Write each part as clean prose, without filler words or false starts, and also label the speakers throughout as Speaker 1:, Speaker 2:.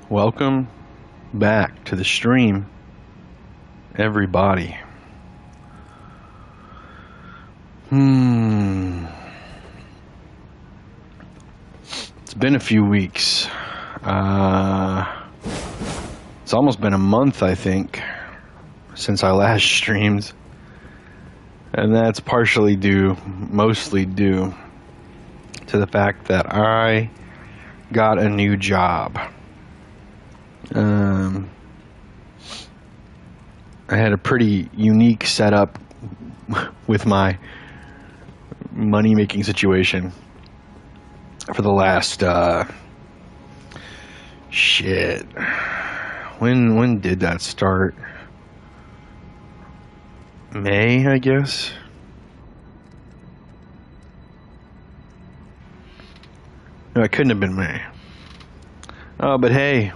Speaker 1: Welcome back to the stream, everybody. It's been a few weeks. It's almost been a month, I think, since I last streamed. And that's mostly due to the fact that I got a new job. I had a pretty unique setup with my money-making situation for the last, when did that start? May, I guess? No, it couldn't have been May. Oh, but hey,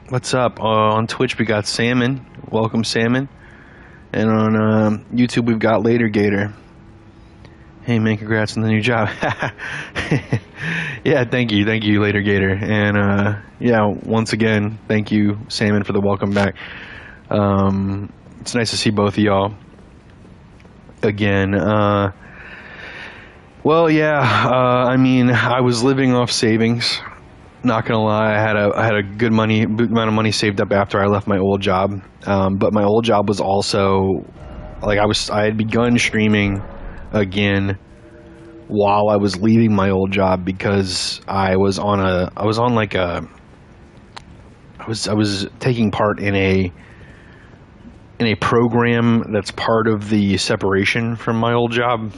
Speaker 1: what's up? On Twitch we got Salmon. Welcome, Salmon. And on YouTube we've got Later Gator. Hey man, congrats on the new job. Yeah, thank you, Later Gator. And yeah, once again, thank you, Salmon, for the welcome back. It's nice to see both of y'all again. Well, yeah, I mean, I was living off savings. Not gonna lie, I had a good amount of money saved up after I left my old job. But my old job was also like I had begun streaming again while I was leaving my old job because I was taking part in a program that's part of the separation from my old job,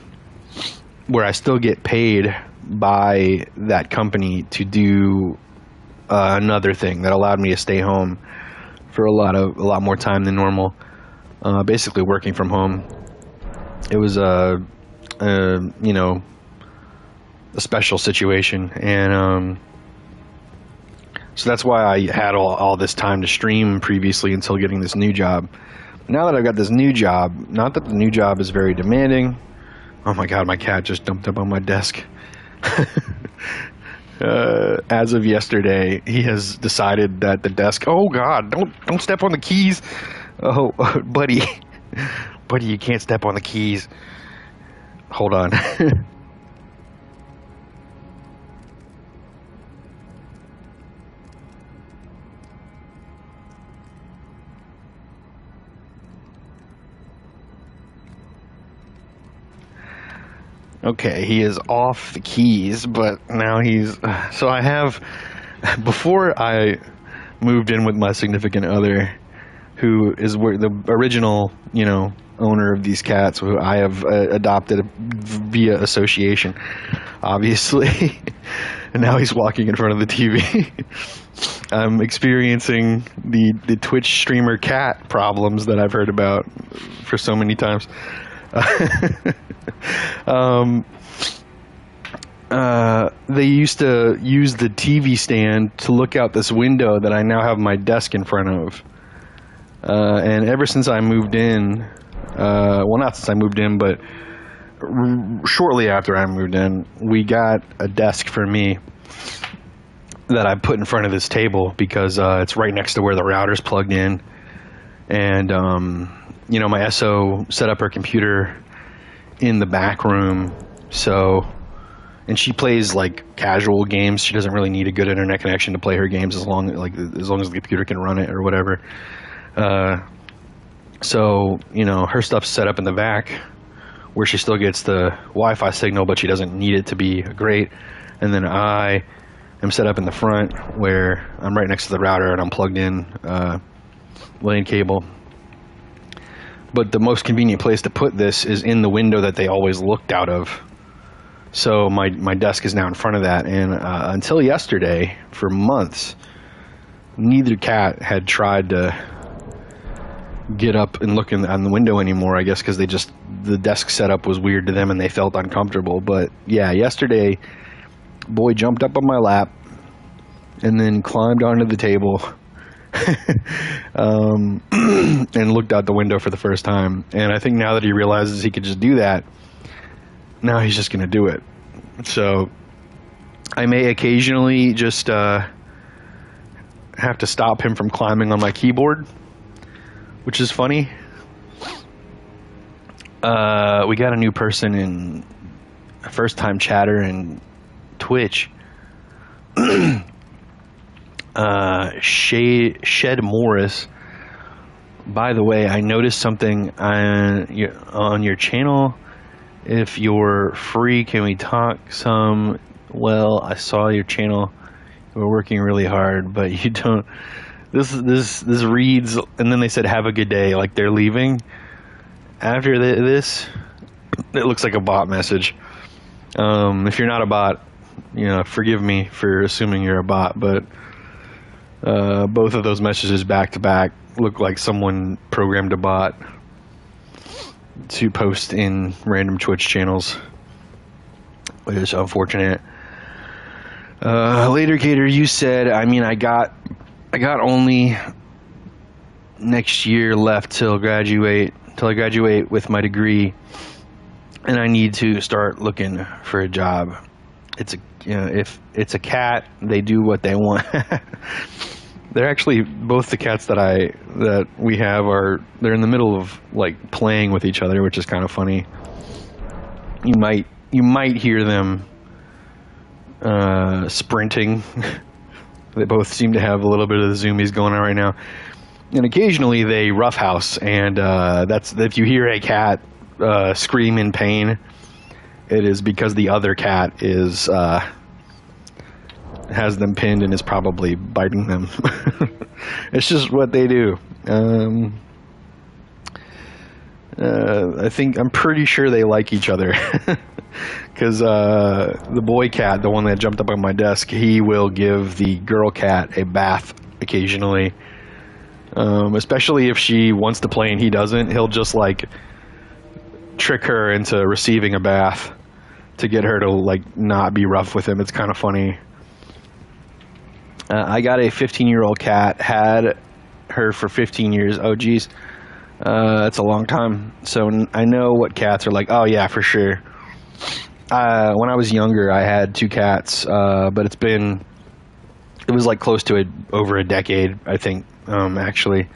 Speaker 1: where I still get paid by that company to do another thing that allowed me to stay home for a lot more time than normal. Basically working from home. It was a special situation, and so that's why I had all this time to stream previously until getting this new job. Now that I've got this new job, not that the new job is very demanding. Oh my god, my cat just jumped up on my desk. As of yesterday, he has decided that the desk... Oh god, don't step on the keys. Oh, buddy. Buddy, you can't step on the keys. Hold on. Okay, he is off the keys, but now he's... So I have... Before I moved in with my significant other, who is the original, owner of these cats, who I have adopted via association, obviously, and now he's walking in front of the TV. I'm experiencing the Twitch streamer cat problems that I've heard about for so many times. They used to use the TV stand to look out this window that I now have my desk in front of. And ever since I moved in, well, not since I moved in, but shortly after I moved in, we got a desk for me that I put in front of this table because it's right next to where the router's plugged in. And, my SO set up her computer in the back room, and she plays like casual games. She doesn't really need a good internet connection to play her games as long as the computer can run it or whatever. Her stuff's set up in the back where she still gets the Wi-Fi signal, but she doesn't need it to be great. And then I am set up in the front where I'm right next to the router and I'm plugged in LAN cable. But the most convenient place to put this is in the window that they always looked out of. So my desk is now in front of that, and until yesterday, for months, neither cat had tried to get up and look on the window anymore, I guess because the desk setup was weird to them and they felt uncomfortable. But yeah, yesterday, boy jumped up on my lap and then climbed onto the table and looked out the window for the first time. And I think now that he realizes he could just do that, now he's just going to do it. So I may occasionally just have to stop him from climbing on my keyboard, which is funny. We got a new person in first time chatter in Twitch. Shed Morris. By the way, I noticed something on your channel. If you're free, can we talk some? Well, I saw your channel. We're working really hard, but you don't. This reads, and then they said, "Have a good day," like they're leaving. After this, it looks like a bot message. If you're not a bot, forgive me for assuming you're a bot, but both of those messages back to back look like someone programmed a bot to post in random Twitch channels, which is unfortunate. Later, Gator, you said, I got only next year left till I graduate with my degree, and I need to start looking for a job. If it's a cat, they do what they want. They're actually both the cats that we have they're in the middle of like playing with each other, which is kind of funny. You might hear them sprinting. They both seem to have a little bit of the zoomies going on right now, and occasionally they roughhouse, and that's if you hear a cat scream in pain, it is because the other cat has them pinned and is probably biting them. It's just what they do. I'm pretty sure they like each other, because the boy cat, the one that jumped up on my desk, he will give the girl cat a bath occasionally, especially if she wants to play and he doesn't. He'll just like trick her into receiving a bath to get her to like not be rough with him. It's kind of funny. I got a 15-year-old cat, had her for 15 years. Oh geez, that's a long time. So I know what cats are like. Oh yeah, for sure. When I was younger, I had 2 cats, but it was like close to over a decade, I think, actually,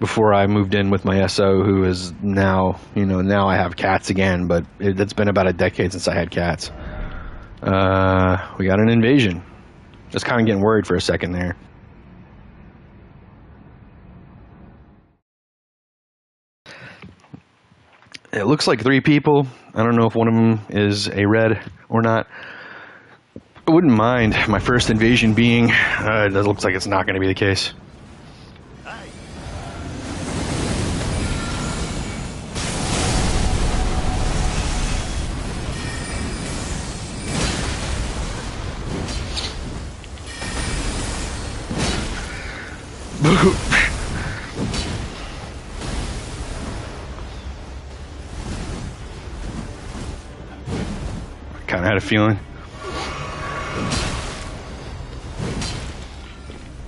Speaker 1: before I moved in with my SO, who is now I have cats again, but it's been about a decade since I had cats. We got an invasion. Just kind of getting worried for a second there. It looks like 3 people. I don't know if one of them is a red or not. I wouldn't mind my first invasion being. It looks like it's not going to be the case. Kind of had a feeling.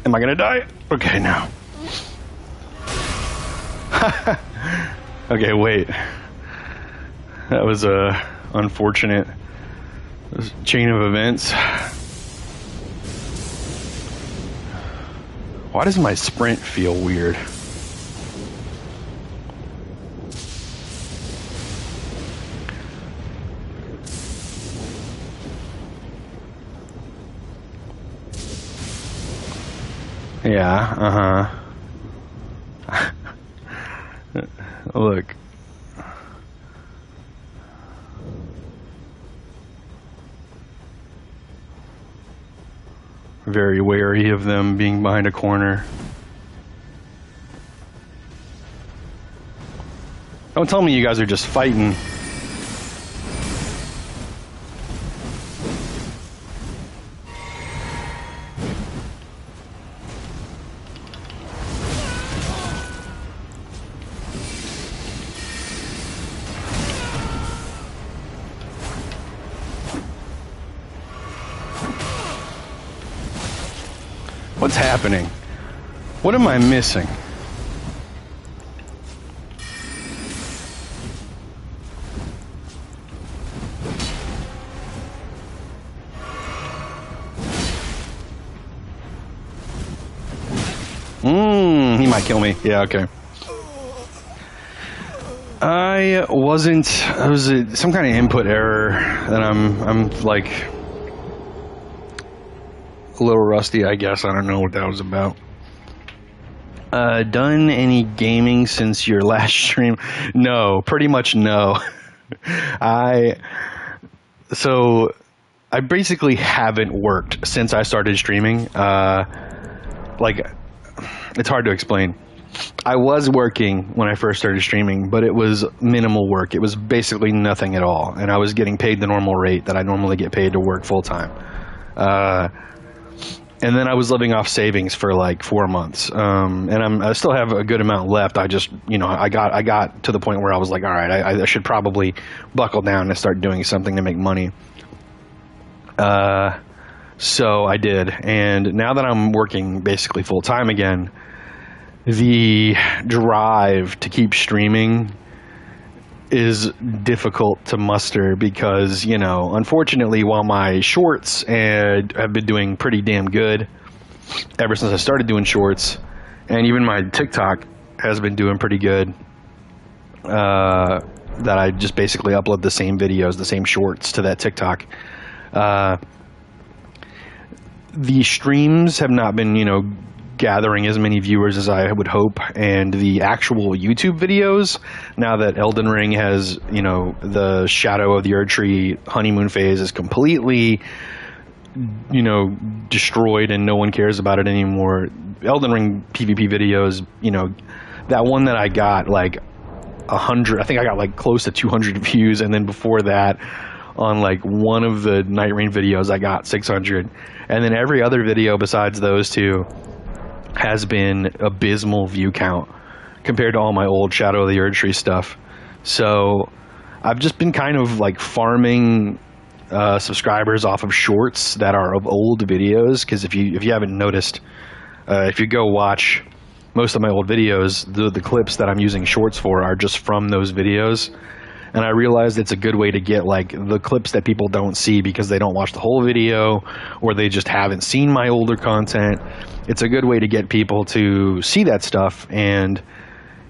Speaker 1: Am I gonna die? Okay, no. Okay, wait. That was a unfortunate chain of events. Why does my sprint feel weird? Yeah, Look. Very wary of them being behind a corner. Don't tell me you guys are just fighting. What's happening? What am I missing? might kill me. Yeah, okay. I wasn't. It was some kind of input error, and I'm like a little rusty, I guess. I don't know what that was about. Done any gaming since your last stream? No, pretty much no. I basically haven't worked since I started streaming. Like, it's hard to explain. I was working when I first started streaming, but it was minimal work. It was basically nothing at all, and I was getting paid the normal rate that I normally get paid to work full time. And then I was living off savings for like 4 months, and I still have a good amount left. I just, I got to the point where I was like, all right, I should probably buckle down and start doing something to make money. So I did, and now that I'm working basically full time again, the drive to keep streaming is difficult to muster because, unfortunately, while my shorts have been doing pretty damn good ever since I started doing shorts, and even my TikTok has been doing pretty good, that I just basically upload the same videos, the same shorts to that TikTok. The streams have not been, gathering as many viewers as I would hope, and the actual YouTube videos, now that Elden Ring has, the Shadow of the Erdtree honeymoon phase is completely, destroyed and no one cares about it anymore. Elden Ring PvP videos, that one that I got like 100, I think I got like close to 200 views, and then before that, on like one of the Night Rain videos, I got 600, and then every other video besides those two has been abysmal view count compared to all my old Shadow of the Erdtree stuff. So I've just been kind of like farming subscribers off of shorts that are of old videos, because if you haven't noticed, if you go watch most of my old videos, the clips that I'm using shorts for are just from those videos. And I realized it's a good way to get like the clips that people don't see because they don't watch the whole video, or they just haven't seen my older content. It's a good way to get people to see that stuff, and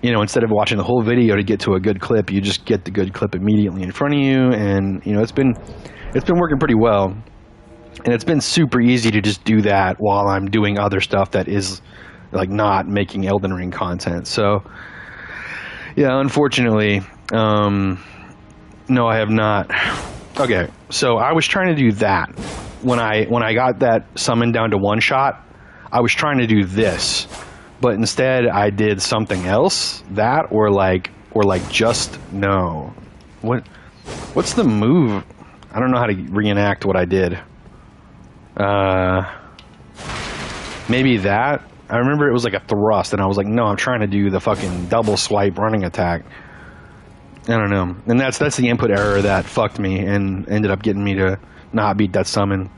Speaker 1: instead of watching the whole video to get to a good clip, you just get the good clip immediately in front of you. And it's been working pretty well, and it's been super easy to just do that while I'm doing other stuff that is like not making Elden Ring content. So yeah, unfortunately, no, I have not. Okay, so I was trying to do that when I got that summon down to one shot. I was trying to do this, but instead I did something else. That or just no. What's the move? I don't know how to reenact what I did. Maybe that. I remember it was like a thrust, and I was like, no, I'm trying to do the fucking double swipe running attack. I don't know. And that's the input error that fucked me and ended up getting me to not beat that summon.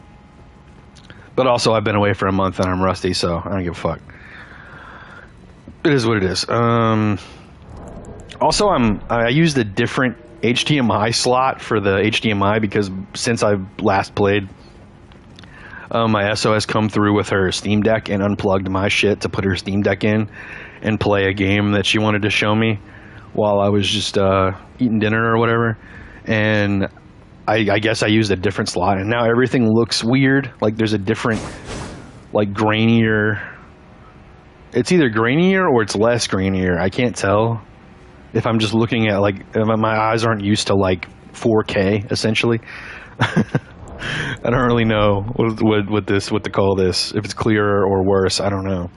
Speaker 1: But also, I've been away for a month and I'm rusty, so I don't give a fuck. It is what it is. Also, I used a different HDMI slot for the HDMI because since I last played, my SO has come through with her Steam Deck and unplugged my shit to put her Steam Deck in and play a game that she wanted to show me while I was just eating dinner or whatever. And I guess I used a different slot, and now everything looks weird. Like there's a different, like grainier. It's either grainier or it's less grainier. I can't tell if I'm just looking at like my eyes aren't used to like 4K essentially. I don't really know what to call this. If it's clearer or worse, I don't know.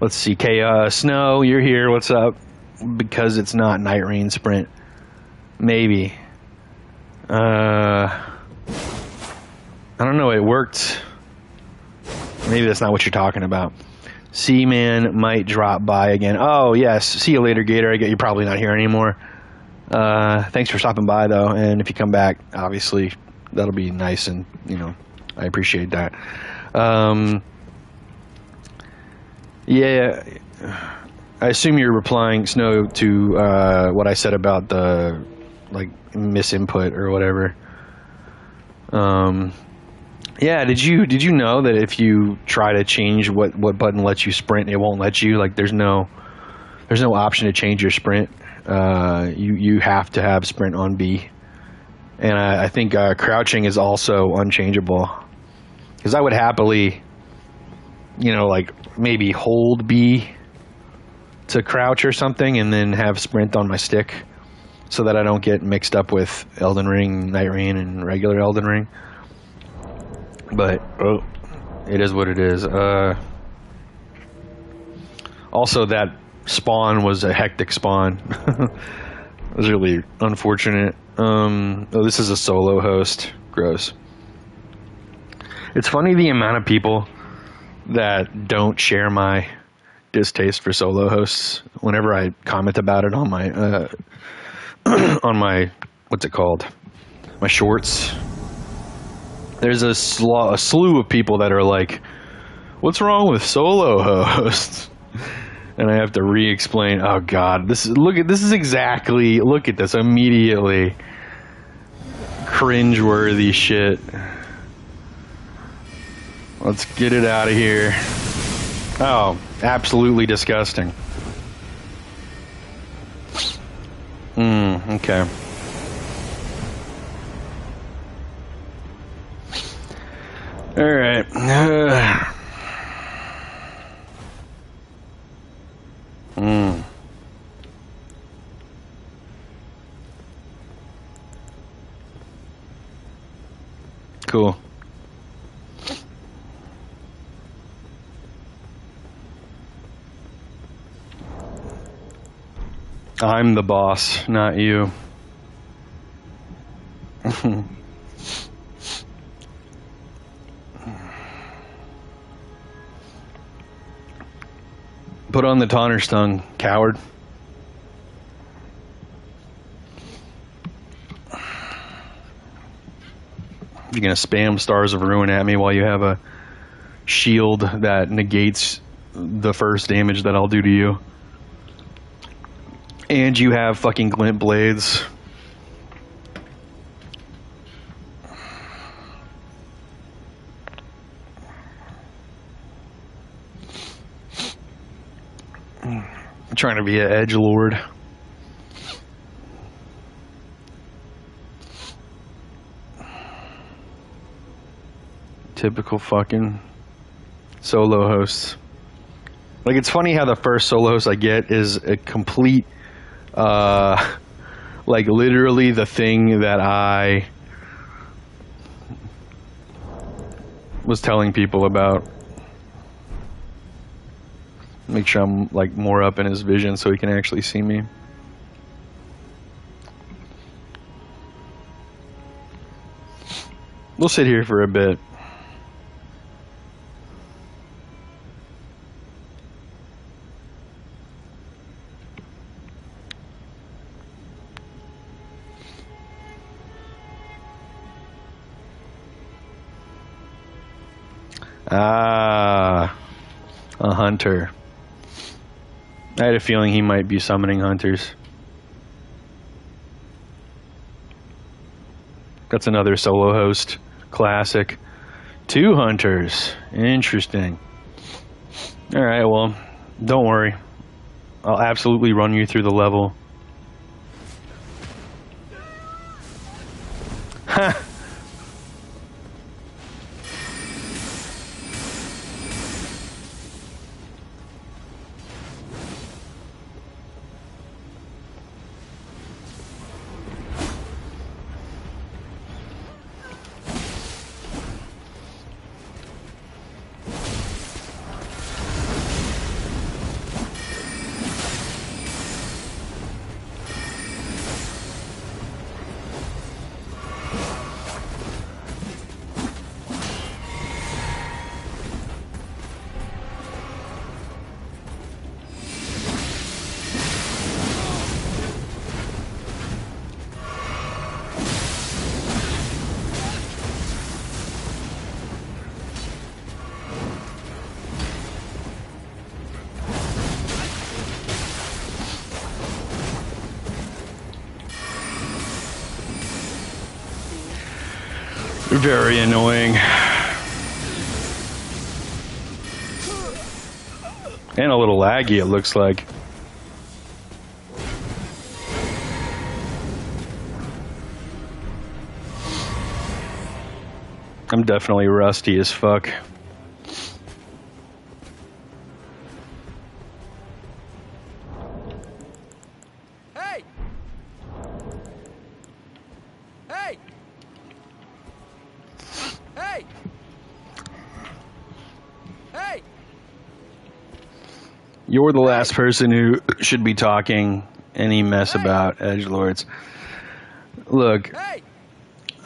Speaker 1: Let's see. Snow, you're here. What's up? Because it's not Night Rain Sprint. Maybe. I don't know. It worked. Maybe that's not what you're talking about. Seaman might drop by again. Oh, yes. See you later, Gator. I get you're probably not here anymore. Thanks for stopping by, though. And if you come back, obviously, that'll be nice. And, I appreciate that. Yeah. I assume you're replying, Snow, to what I said about the, like, misinput or whatever. Yeah, did you know that if you try to change what button lets you sprint, it won't let you? Like, there's no option to change your sprint. You have to have sprint on B, and I think crouching is also unchangeable. Because I would happily, like maybe hold B to crouch or something, and then have sprint on my stick, so that I don't get mixed up with Elden Ring, Night Rain, and regular Elden Ring. But it is what it is. Also, that spawn was a hectic spawn. It was really unfortunate. This is a solo host. Gross. It's funny the amount of people that don't share my distaste for solo hosts. Whenever I comment about it on my on my what's it called, my shorts, there's a slew of people that are like, "What's wrong with solo hosts?" And I have to re-explain. Oh God, this is exactly. Look at this immediately. Cringe-worthy shit. Let's get it out of here. Oh, absolutely disgusting. Okay. All right. Cool. I'm the boss, not you. Put on the Taunter Stung, coward. You're gonna spam Stars of Ruin at me while you have a shield that negates the first damage that I'll do to you. And you have fucking glint blades. I'm trying to be an edgelord. Typical fucking solo hosts. Like, it's funny how the first solo host I get is a complete, like, literally the thing that I was telling people about. Make sure I'm, like, more up in his vision so he can actually see me. We'll sit here for a bit. Ah, a hunter. I had a feeling he might be summoning hunters. That's another solo host. Classic. 2 hunters. Interesting. Alright, well, don't worry. I'll absolutely run you through the level. Ha! Very annoying. And a little laggy, it looks like. I'm definitely rusty as fuck.
Speaker 2: Hey! Hey! Hey! Hey!
Speaker 1: You're the last person who should be talking any mess about edgelords. Look,
Speaker 2: Hey!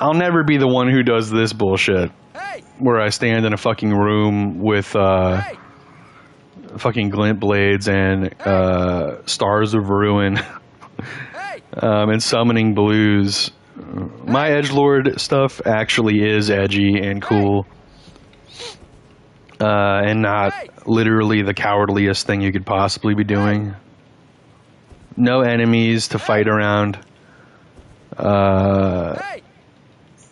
Speaker 1: I'll never be the one who does this bullshit.
Speaker 2: Hey!
Speaker 1: Where I stand in a fucking room with
Speaker 2: Hey!
Speaker 1: fucking glint blades and stars of ruin
Speaker 2: Hey!
Speaker 1: and summoning blues. My edgelord stuff actually is edgy and cool. And not literally the cowardliest thing you could possibly be doing. No enemies to fight around.
Speaker 2: Hey!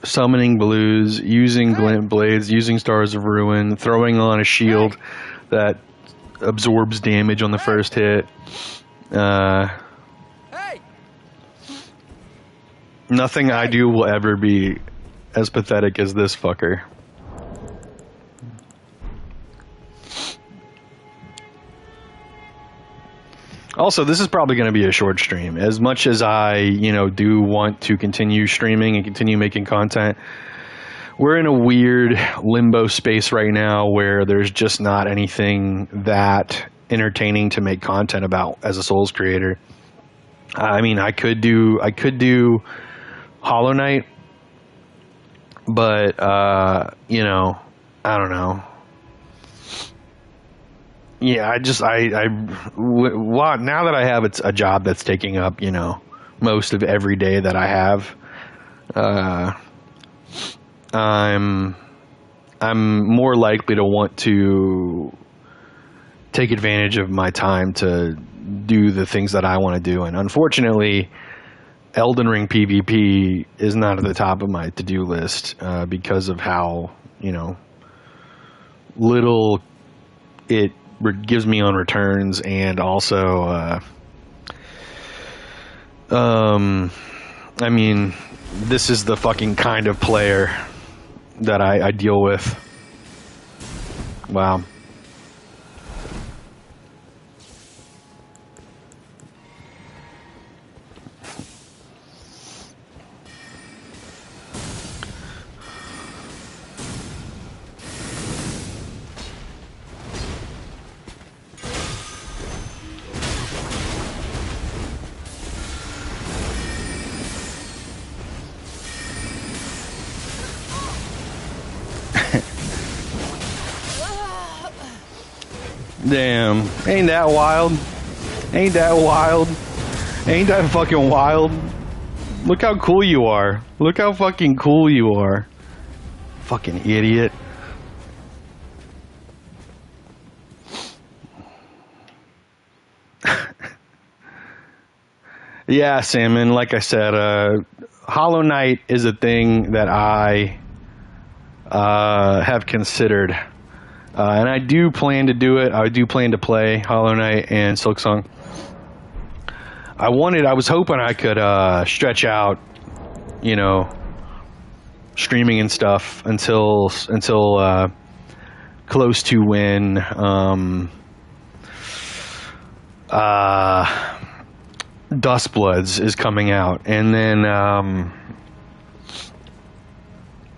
Speaker 1: Summoning blues, using glint blades, using stars of ruin, throwing on a shield that absorbs damage on the first hit.
Speaker 2: Hey!
Speaker 1: Nothing I do will ever be as pathetic as this fucker. Also, this is probably going to be a short stream. As much as I, do want to continue streaming and continue making content, we're in a weird limbo space right now where there's just not anything that entertaining to make content about as a Souls creator. I mean, I could do Hollow Knight, but I don't know. Yeah, now that I have a job that's taking up, most of every day that I have, I'm more likely to want to take advantage of my time to do the things that I want to do. And unfortunately, Elden Ring PvP is not at the top of my to-do list because of how, little it gives me on returns, and also I mean, this is the fucking kind of player that I deal with. Wow. Damn. Ain't that wild? Ain't that wild? Ain't that fucking wild? Look how cool you are. Look how fucking cool you are. Fucking idiot. Yeah, Salmon, like I said, Hollow Knight is a thing that I have considered. And I do plan to do it. I do plan to play Hollow Knight and Silksong. I was hoping I could stretch out, streaming and stuff until close to when Dustbloods is coming out, and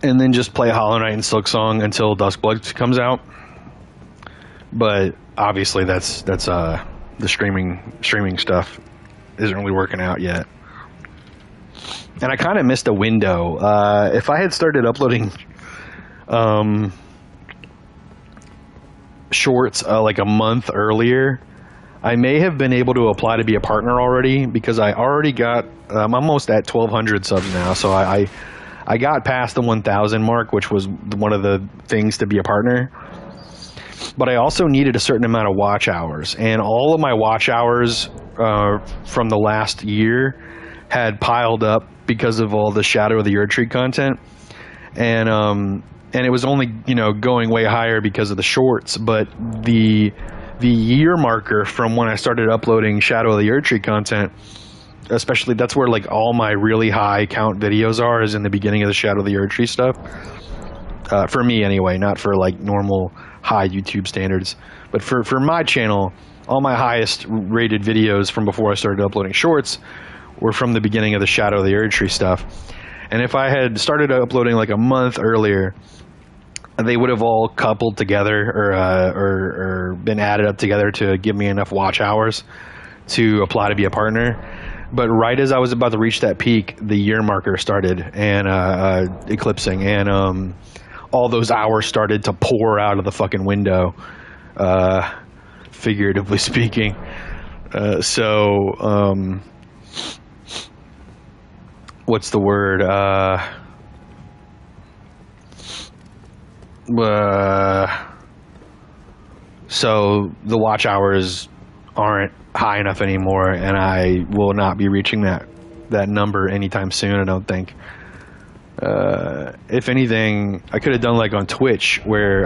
Speaker 1: then just play Hollow Knight and Silksong until Dustbloods comes out. But obviously that's the streaming stuff isn't really working out yet. And I kind of missed a window. If I had started uploading shorts like a month earlier, I may have been able to apply to be a partner already, because I already got I'm almost at 1,200 subs now, so I got past the 1,000 mark, which was one of the things to be a partner. But I also needed a certain amount of watch hours, and all of my watch hours from the last year had piled up because of all the Shadow of the Erdtree content, and it was only going way higher because of the shorts. But the the year marker from when I started uploading Shadow of the Erdtree content, especially that's where like all my really high count videos are, is in the beginning of the Shadow of the Erdtree stuff. For me anyway, not for like normal high YouTube standards, but for my channel, all my highest rated videos from before I started uploading shorts were from the beginning of the Shadow of the Erdtree stuff. And if I had started uploading like a month earlier, they would have all coupled together or been added up together to give me enough watch hours to apply to be a partner. But right as I was about to reach that peak, the year marker started and eclipsing, and all those hours started to pour out of the fucking window, figuratively speaking. What's the word? So the watch hours aren't high enough anymore, and I will not be reaching that number anytime soon, I don't think. If anything, I could have done like on Twitch, where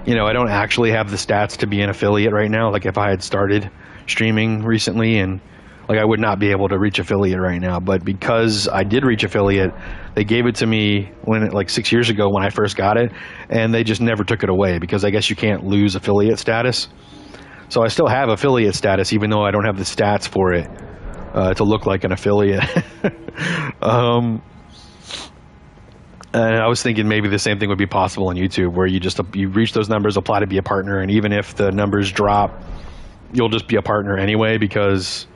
Speaker 1: you know, I don't actually have the stats to be an affiliate right now. Like if I had started streaming recently, and like I would not be able to reach affiliate right now, but because I did reach affiliate, they gave it to me like 6 years ago when I first got it, and they just never took it away, because I guess you can't lose affiliate status. So I still have affiliate status, even though I don't have the stats for it to look like an affiliate. And I was thinking maybe the same thing would be possible on YouTube, where you reach those numbers, apply to be a partner, and even if the numbers drop, you'll just be a partner anyway because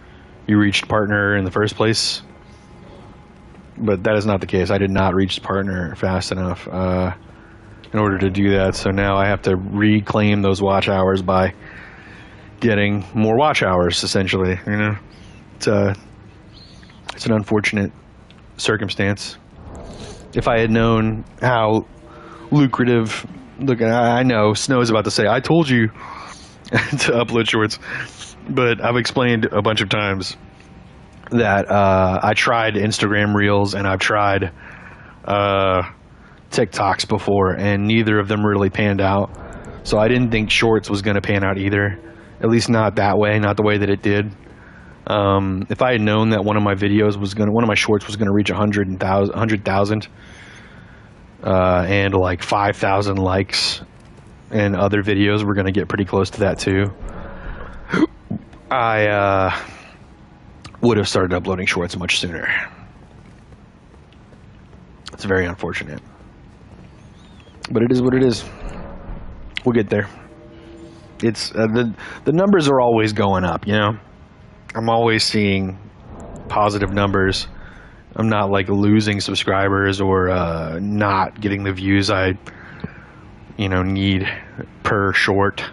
Speaker 1: you reached partner in the first place. But that is not the case. I did not reach partner fast enough in order to do that. So now I have to reclaim those watch hours by getting more watch hours, essentially. You know, it's an unfortunate circumstance. If I had known how lucrative, look, I know Snow's about to say, I told you to upload shorts, but I've explained a bunch of times that I tried Instagram Reels and I've tried TikToks before, and neither of them really panned out. So I didn't think shorts was going to pan out either, at least not that way, not the way that it did. If I had known that one of my shorts was gonna reach 100,000 and like 5,000 likes, and other videos were gonna get pretty close to that too, I would have started uploading shorts much sooner. It's very unfortunate, but it is what it is. We'll get there. It's the numbers are always going up, you know. I'm always seeing positive numbers. I'm not like losing subscribers or not getting the views I need per short.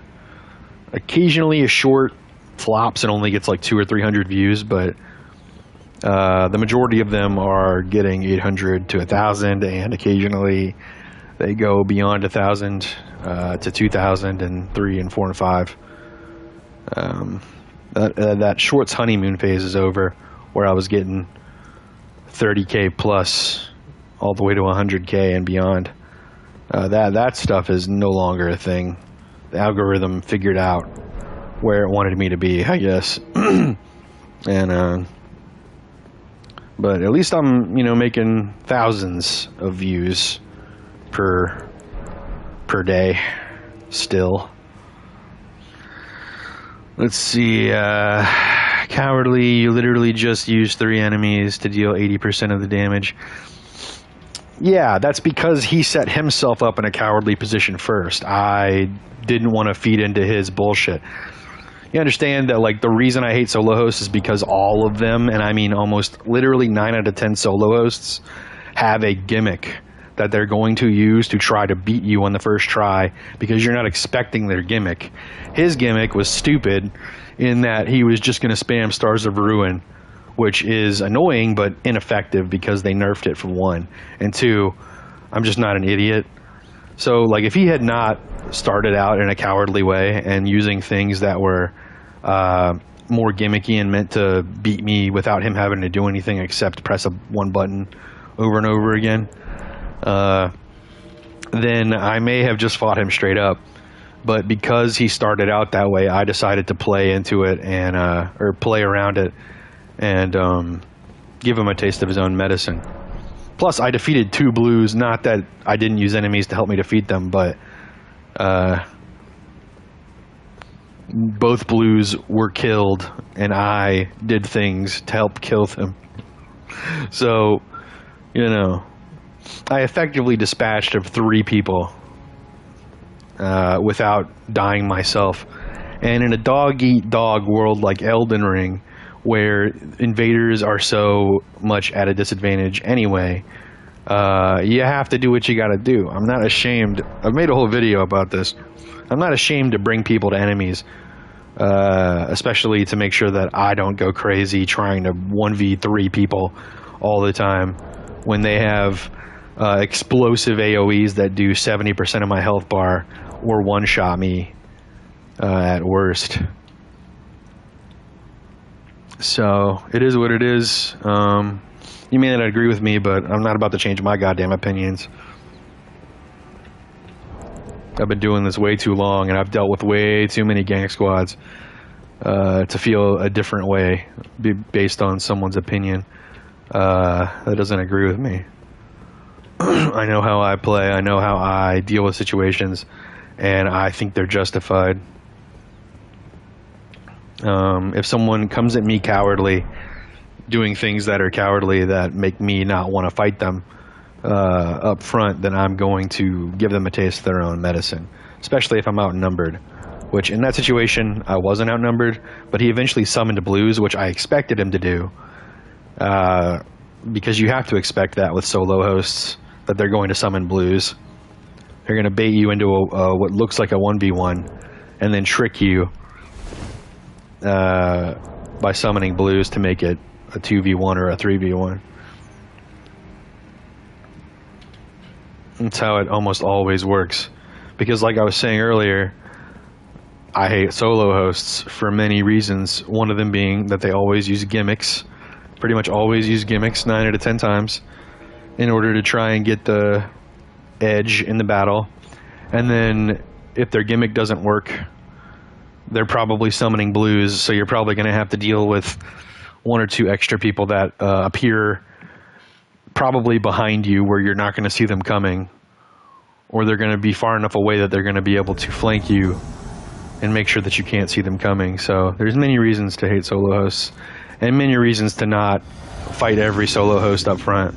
Speaker 1: Occasionally a short flops and only gets like 200 or 300 views, but the majority of them are getting 800 to 1,000, and occasionally they go beyond 1,000 to 2,000 and 3 and 4 and 5. That shorts honeymoon phase is over, where I was getting 30K plus all the way to 100K and beyond. That stuff is no longer a thing. The algorithm figured out where it wanted me to be, I guess. And but at least I'm making thousands of views per day still. Let's see, cowardly, you literally just used 3 enemies to deal 80% of the damage. Yeah, that's because he set himself up in a cowardly position first. I didn't want to feed into his bullshit. You understand that, like, the reason I hate solo hosts is because all of them, and I mean almost literally 9 out of 10 solo hosts, have a gimmick that they're going to use to try to beat you on the first try, because you're not expecting their gimmick. His gimmick was stupid in that he was just going to spam Stars of Ruin, which is annoying but ineffective because they nerfed it for 1. And 2, I'm just not an idiot. So, like, if he had not started out in a cowardly way and using things that were more gimmicky and meant to beat me without him having to do anything except press one button over and over again, then I may have just fought him straight up, But because he started out that way, I decided to play into it and or play around it and give him a taste of his own medicine. Plus, I defeated 2 blues. Not that I didn't use enemies to help me defeat them, but both blues were killed, and I did things to help kill them. So, you know, I effectively dispatched of 3 people without dying myself. And in a dog-eat-dog world like Elden Ring, where invaders are so much at a disadvantage anyway, you have to do what you gotta do. I'm not ashamed. I've made a whole video about this. I'm not ashamed to bring people to enemies, especially to make sure that I don't go crazy trying to 1v3 people all the time when they have explosive AoEs that do 70% of my health bar or one-shot me at worst. So it is what it is. You may not agree with me, but I'm not about to change my goddamn opinions. I've been doing this way too long, and I've dealt with way too many gang squads to feel a different way based on someone's opinion that doesn't agree with me. I know how I play. I know how I deal with situations, and I think they're justified. If someone comes at me cowardly, doing things that are cowardly that make me not want to fight them up front, then I'm going to give them a taste of their own medicine, especially if I'm outnumbered, which in that situation I wasn't outnumbered, but he eventually summoned blues, which I expected him to do, because you have to expect that with solo hosts, that they're going to summon blues. They're going to bait you into what looks like a 1v1 and then trick you by summoning blues to make it a 2v1 or a 3v1. That's how it almost always works. Because like I was saying earlier, I hate solo hosts for many reasons. One of them being that they always use gimmicks. Pretty much always use gimmicks 9 out of 10 times in order to try and get the edge in the battle. And then if their gimmick doesn't work, they're probably summoning blues, so you're probably going to have to deal with 1 or 2 extra people that appear probably behind you where you're not going to see them coming, or they're going to be far enough away that they're going to be able to flank you and make sure that you can't see them coming. So there's many reasons to hate solo hosts and many reasons to not fight every solo host up front.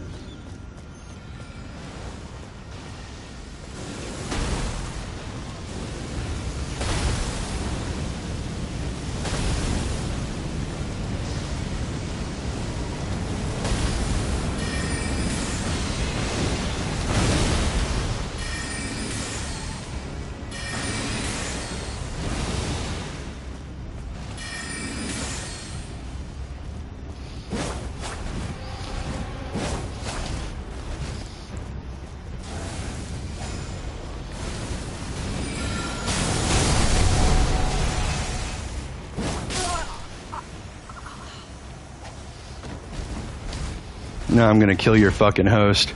Speaker 1: Now I'm gonna kill your fucking host.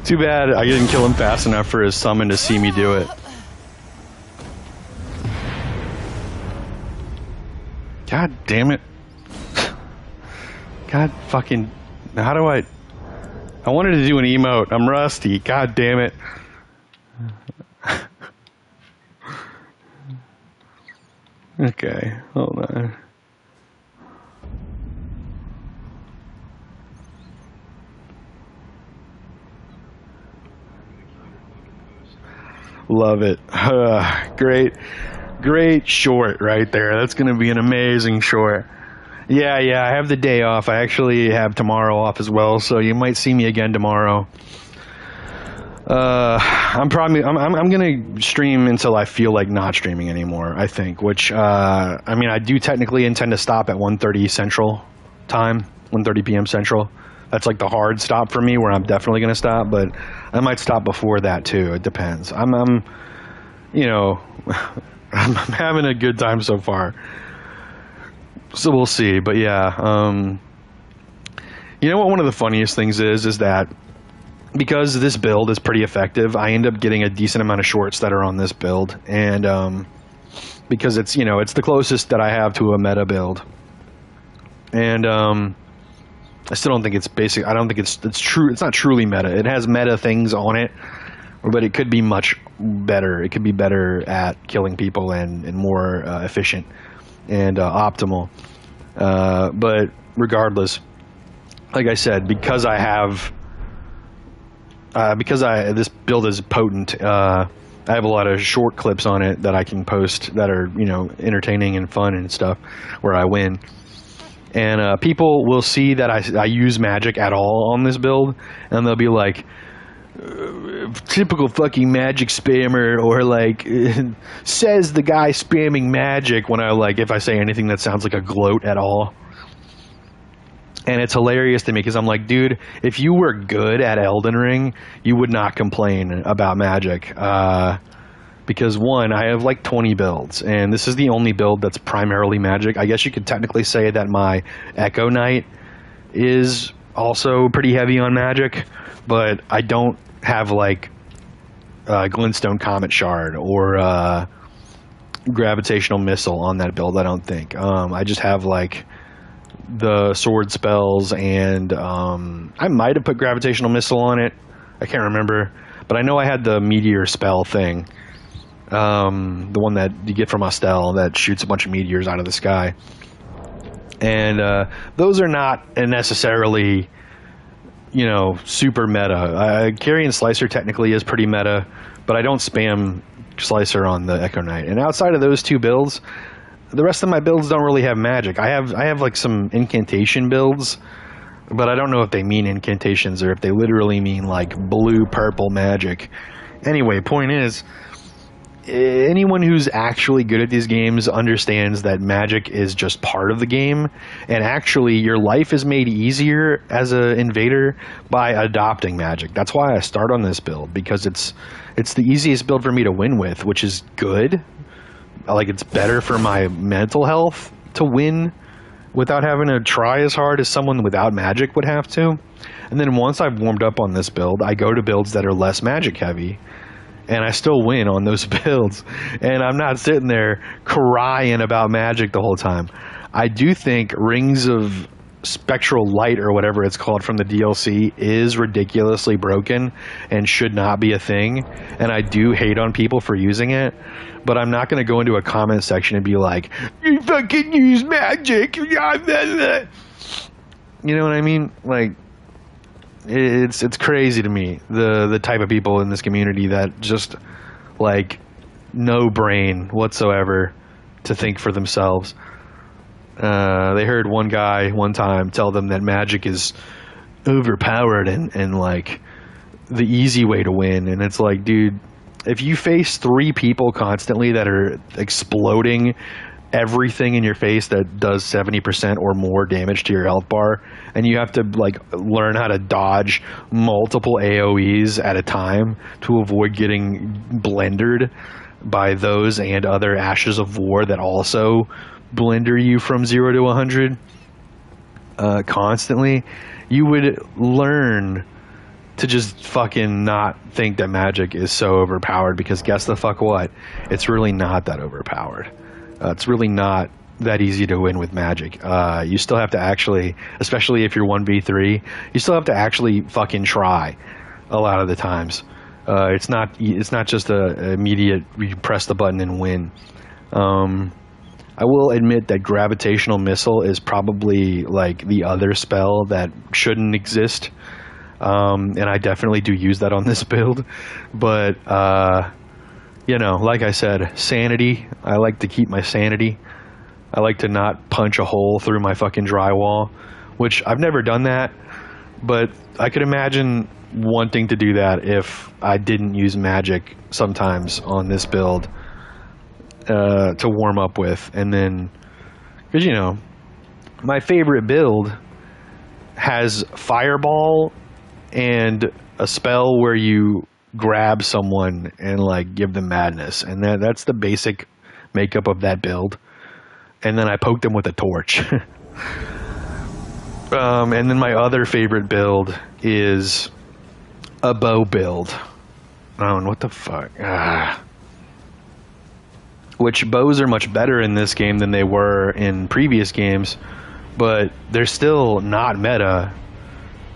Speaker 1: Too bad I didn't kill him fast enough for his summon to see me do it. God damn it. God fucking... How do I wanted to do an emote. I'm rusty. God damn it. Okay, hold on. Love it. Great short right there. That's going to be an amazing short. Yeah, I have the day off. I actually have tomorrow off as well, so you might see me again tomorrow. I'm gonna stream until I feel like not streaming anymore, I think, which I mean, I do technically intend to stop at 1:30 Central time, 1:30 p.m. Central. That's like the hard stop for me where I'm definitely gonna stop, but I might stop before that too. It depends. I'm you know, I'm having a good time so far. So we'll see. But yeah, you know what? One of the funniest things is that because this build is pretty effective, I end up getting a decent amount of shorts that are on this build, and because it's it's the closest that I have to a meta build, and I still don't think it's basic. I don't think it's true. It's not truly meta. It has meta things on it, but it could be much better. It could be better at killing people and more efficient and optimal. But regardless, like I said, because I have this build is potent. I have a lot of short clips on it that I can post that are entertaining and fun and stuff where I win. And people will see that I use magic at all on this build, and they'll be like, typical fucking magic spammer, or like, says the guy spamming magic when if I say anything that sounds like a gloat at all. And it's hilarious to me because I'm like, dude, if you were good at Elden Ring, you would not complain about magic. Because one, I have like 20 builds, and this is the only build that's primarily magic. I guess you could technically say that my Echo Knight is also pretty heavy on magic, but I don't have like Glintstone Comet Shard or Gravitational Missile on that build, I don't think. I just have like the sword spells, and I might have put Gravitational Missile on it. I can't remember, but I know I had the Meteor spell thing. The one that you get from Astel that shoots a bunch of meteors out of the sky. And those are not necessarily, super meta. Carrion Slicer technically is pretty meta, but I don't spam Slicer on the Echo Knight. And outside of those two builds, the rest of my builds don't really have magic. I have like some incantation builds, but I don't know if they mean incantations or if they literally mean like blue-purple magic. Anyway, point is, anyone who's actually good at these games understands that magic is just part of the game, and actually your life is made easier as an invader by adopting magic. That's why I start on this build, because it's the easiest build for me to win with, which is good. Like, it's better for my mental health to win without having to try as hard as someone without magic would have to. And then once I've warmed up on this build, I go to builds that are less magic heavy, and I still win on those builds. And I'm not sitting there crying about magic the whole time. I do think Rings of Spectral Light, or whatever it's called from the DLC, is ridiculously broken and should not be a thing. And I do hate on people for using it. But I'm not going to go into a comment section and be like, you fucking use magic. You know what I mean? Like, it's crazy to me, the type of people in this community that just like no brain whatsoever to think for themselves. They heard one guy one time tell them that magic is overpowered and like the easy way to win, and it's like, dude, if you face 3 people constantly that are exploding everything in your face that does 70% or more damage to your health bar, and you have to like learn how to dodge multiple AoEs at a time to avoid getting blendered by those and other Ashes of War that also blender you from 0 to 100 constantly, you would learn to just fucking not think that magic is so overpowered, because guess the fuck what? It's really not that overpowered. It's really not that easy to win with magic. You still have to actually, especially if you're 1v3, you still have to actually fucking try a lot of the times. It's not just a immediate, you press the button and win. I will admit that Gravitational Missile is probably like the other spell that shouldn't exist. And I definitely do use that on this build. But, like I said, sanity. I like to keep my sanity. I like to not punch a hole through my fucking drywall, which I've never done that. But I could imagine wanting to do that if I didn't use magic sometimes on this build to warm up with. And then, because, my favorite build has Fireball and a spell where you grab someone and like give them madness, and that's the basic makeup of that build. and then I poked them with a torch. And then my other favorite build is a bow build. Oh, and what the fuck? Which bows are much better in this game than they were in previous games, but they're still not meta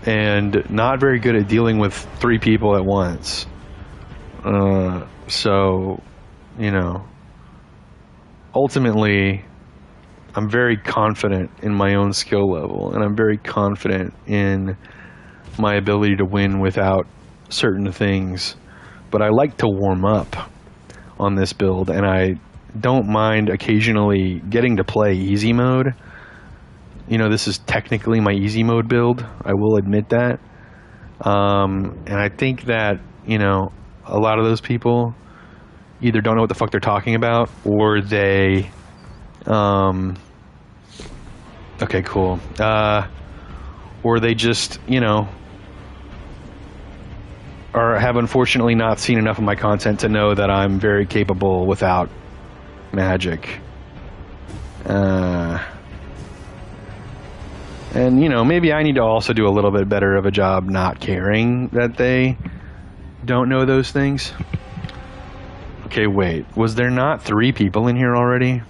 Speaker 1: and not very good at dealing with 3 people at once. So, you know, ultimately, I'm very confident in my own skill level, and I'm very confident in my ability to win without certain things. But I like to warm up on this build, and I don't mind occasionally getting to play easy mode. You know, this is technically my easy mode build, I will admit that. And I think that, you know, a lot of those people either don't know what the fuck they're talking about, or they okay, cool. Or they just, you know, or have unfortunately not seen enough of my content to know that I'm very capable without magic. And, you know, maybe I need to also do a little bit better of a job not caring that they don't know those things. Okay, wait. Was there not 3 people in here already?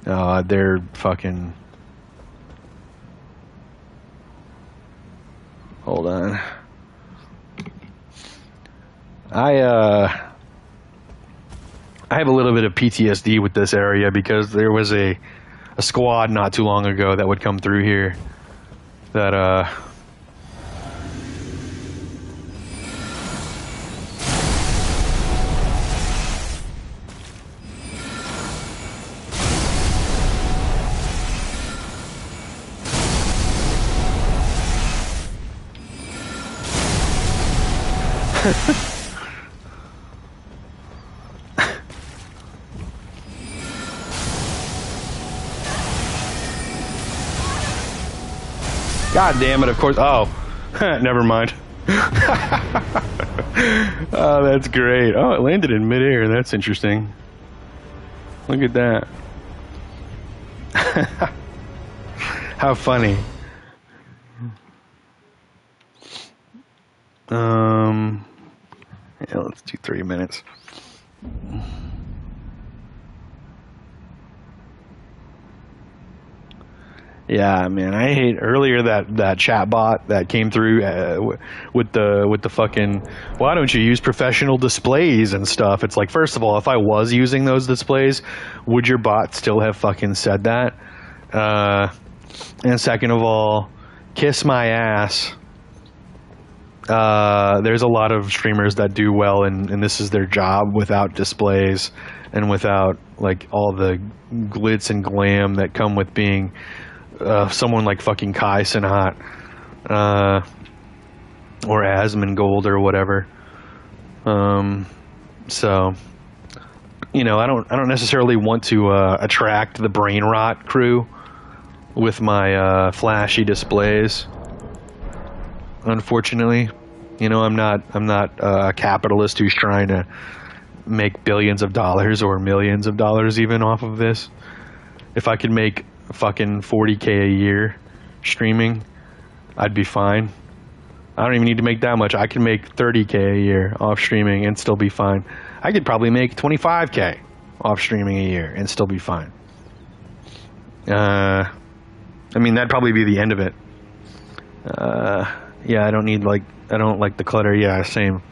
Speaker 1: They're fucking... Hold on. I have a little bit of PTSD with this area because there was a squad not too long ago that would come through here that God damn it, of course. Oh, never mind. Oh, that's great. Oh, it landed in midair. That's interesting. Look at that. How funny. Yeah, let's do 3 minutes. Yeah, man, I hate earlier that chat bot that came through with the fucking, why don't you use professional displays and stuff? It's like, first of all, if I was using those displays, would your bot still have fucking said that? And second of all, kiss my ass. There's a lot of streamers that do well, and this is their job, without displays and without like all the glitz and glam that come with being someone like fucking Kai Sinat, or Asmongold or whatever. So, you know, I don't necessarily want to attract the brain rot crew with my flashy displays. Unfortunately, you know, I'm not a capitalist who's trying to make billions of dollars or millions of dollars even off of this. If I could make fucking 40K a year streaming, I'd be fine. I don't even need to make that much. I can make 30K a year off streaming and still be fine. I could probably make 25K off streaming a year and still be fine. I mean, that'd probably be the end of it. Yeah, I don't like the clutter. Yeah, same.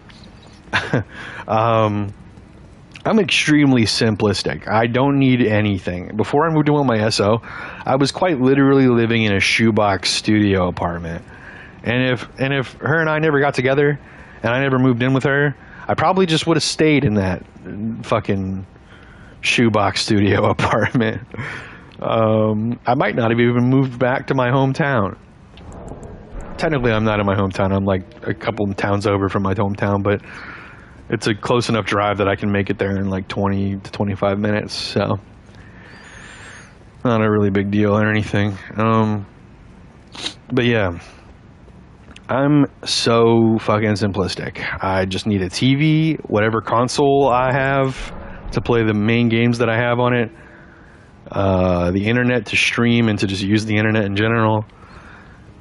Speaker 1: I'm extremely simplistic. I don't need anything. Before I moved in with my SO, I was quite literally living in a shoebox studio apartment. And if her and I never got together, and I never moved in with her, I probably just would have stayed in that fucking shoebox studio apartment. I might not have even moved back to my hometown. Technically, I'm not in my hometown. I'm like a couple towns over from my hometown, but it's a close enough drive that I can make it there in like 20 to 25 minutes, so not a really big deal or anything. But yeah, I'm so fucking simplistic. I just need a TV, whatever console I have to play the main games that I have on it. the internet to stream and to just use the internet in general,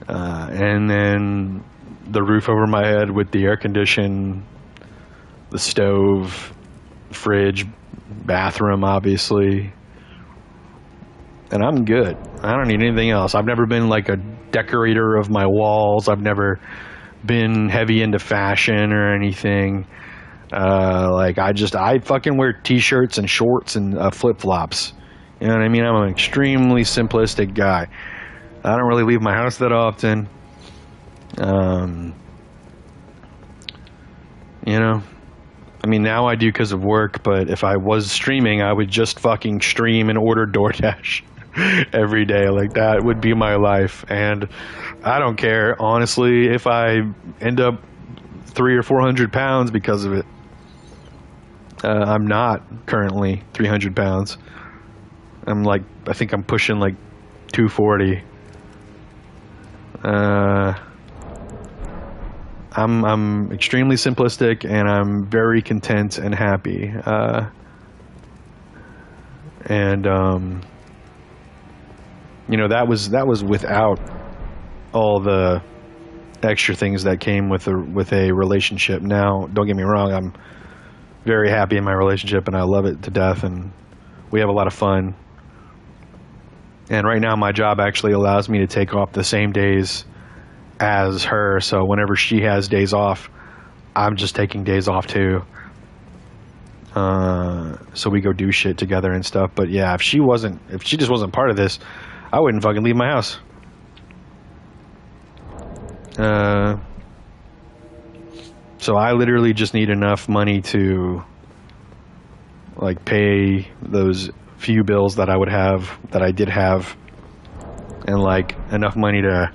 Speaker 1: and then the roof over my head with the air condition, the stove, fridge, bathroom, obviously. And I'm good. I don't need anything else. I've never been like a decorator of my walls. I've never been heavy into fashion or anything. Like I fucking wear t-shirts and shorts and flip-flops. You know what I mean? I'm an extremely simplistic guy. I don't really leave my house that often. You know, I mean, now I do because of work, but if I was streaming, I would just fucking stream and order DoorDash every day. Like, that would be my life. And I don't care, honestly, if I end up 300 or 400 pounds because of it. I'm not currently 300 pounds. I'm like, I think I'm pushing like 240. I'm extremely simplistic, and I'm very content and happy. You know, that was without all the extra things that came with a relationship. Now, don't get me wrong, I'm very happy in my relationship, and I love it to death, and we have a lot of fun. And right now, my job actually allows me to take off the same days as her, so whenever she has days off, I'm just taking days off too. So we go do shit together and stuff. But yeah, if she just wasn't part of this, I wouldn't fucking leave my house. So I literally just need enough money to like pay those few bills that I did have, and like enough money to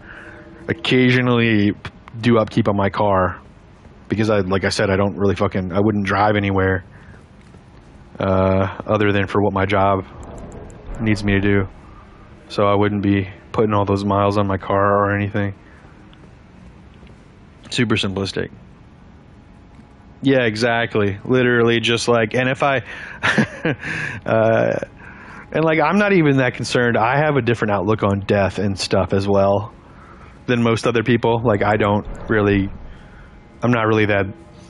Speaker 1: occasionally do upkeep on my car, because like I said, I wouldn't drive anywhere other than for what my job needs me to do. So I wouldn't be putting all those miles on my car or anything. Super simplistic. Yeah, exactly. Literally just like, and if I and like, I'm not even that concerned. I have a different outlook on death and stuff as well than most other people. Like, I'm not really that.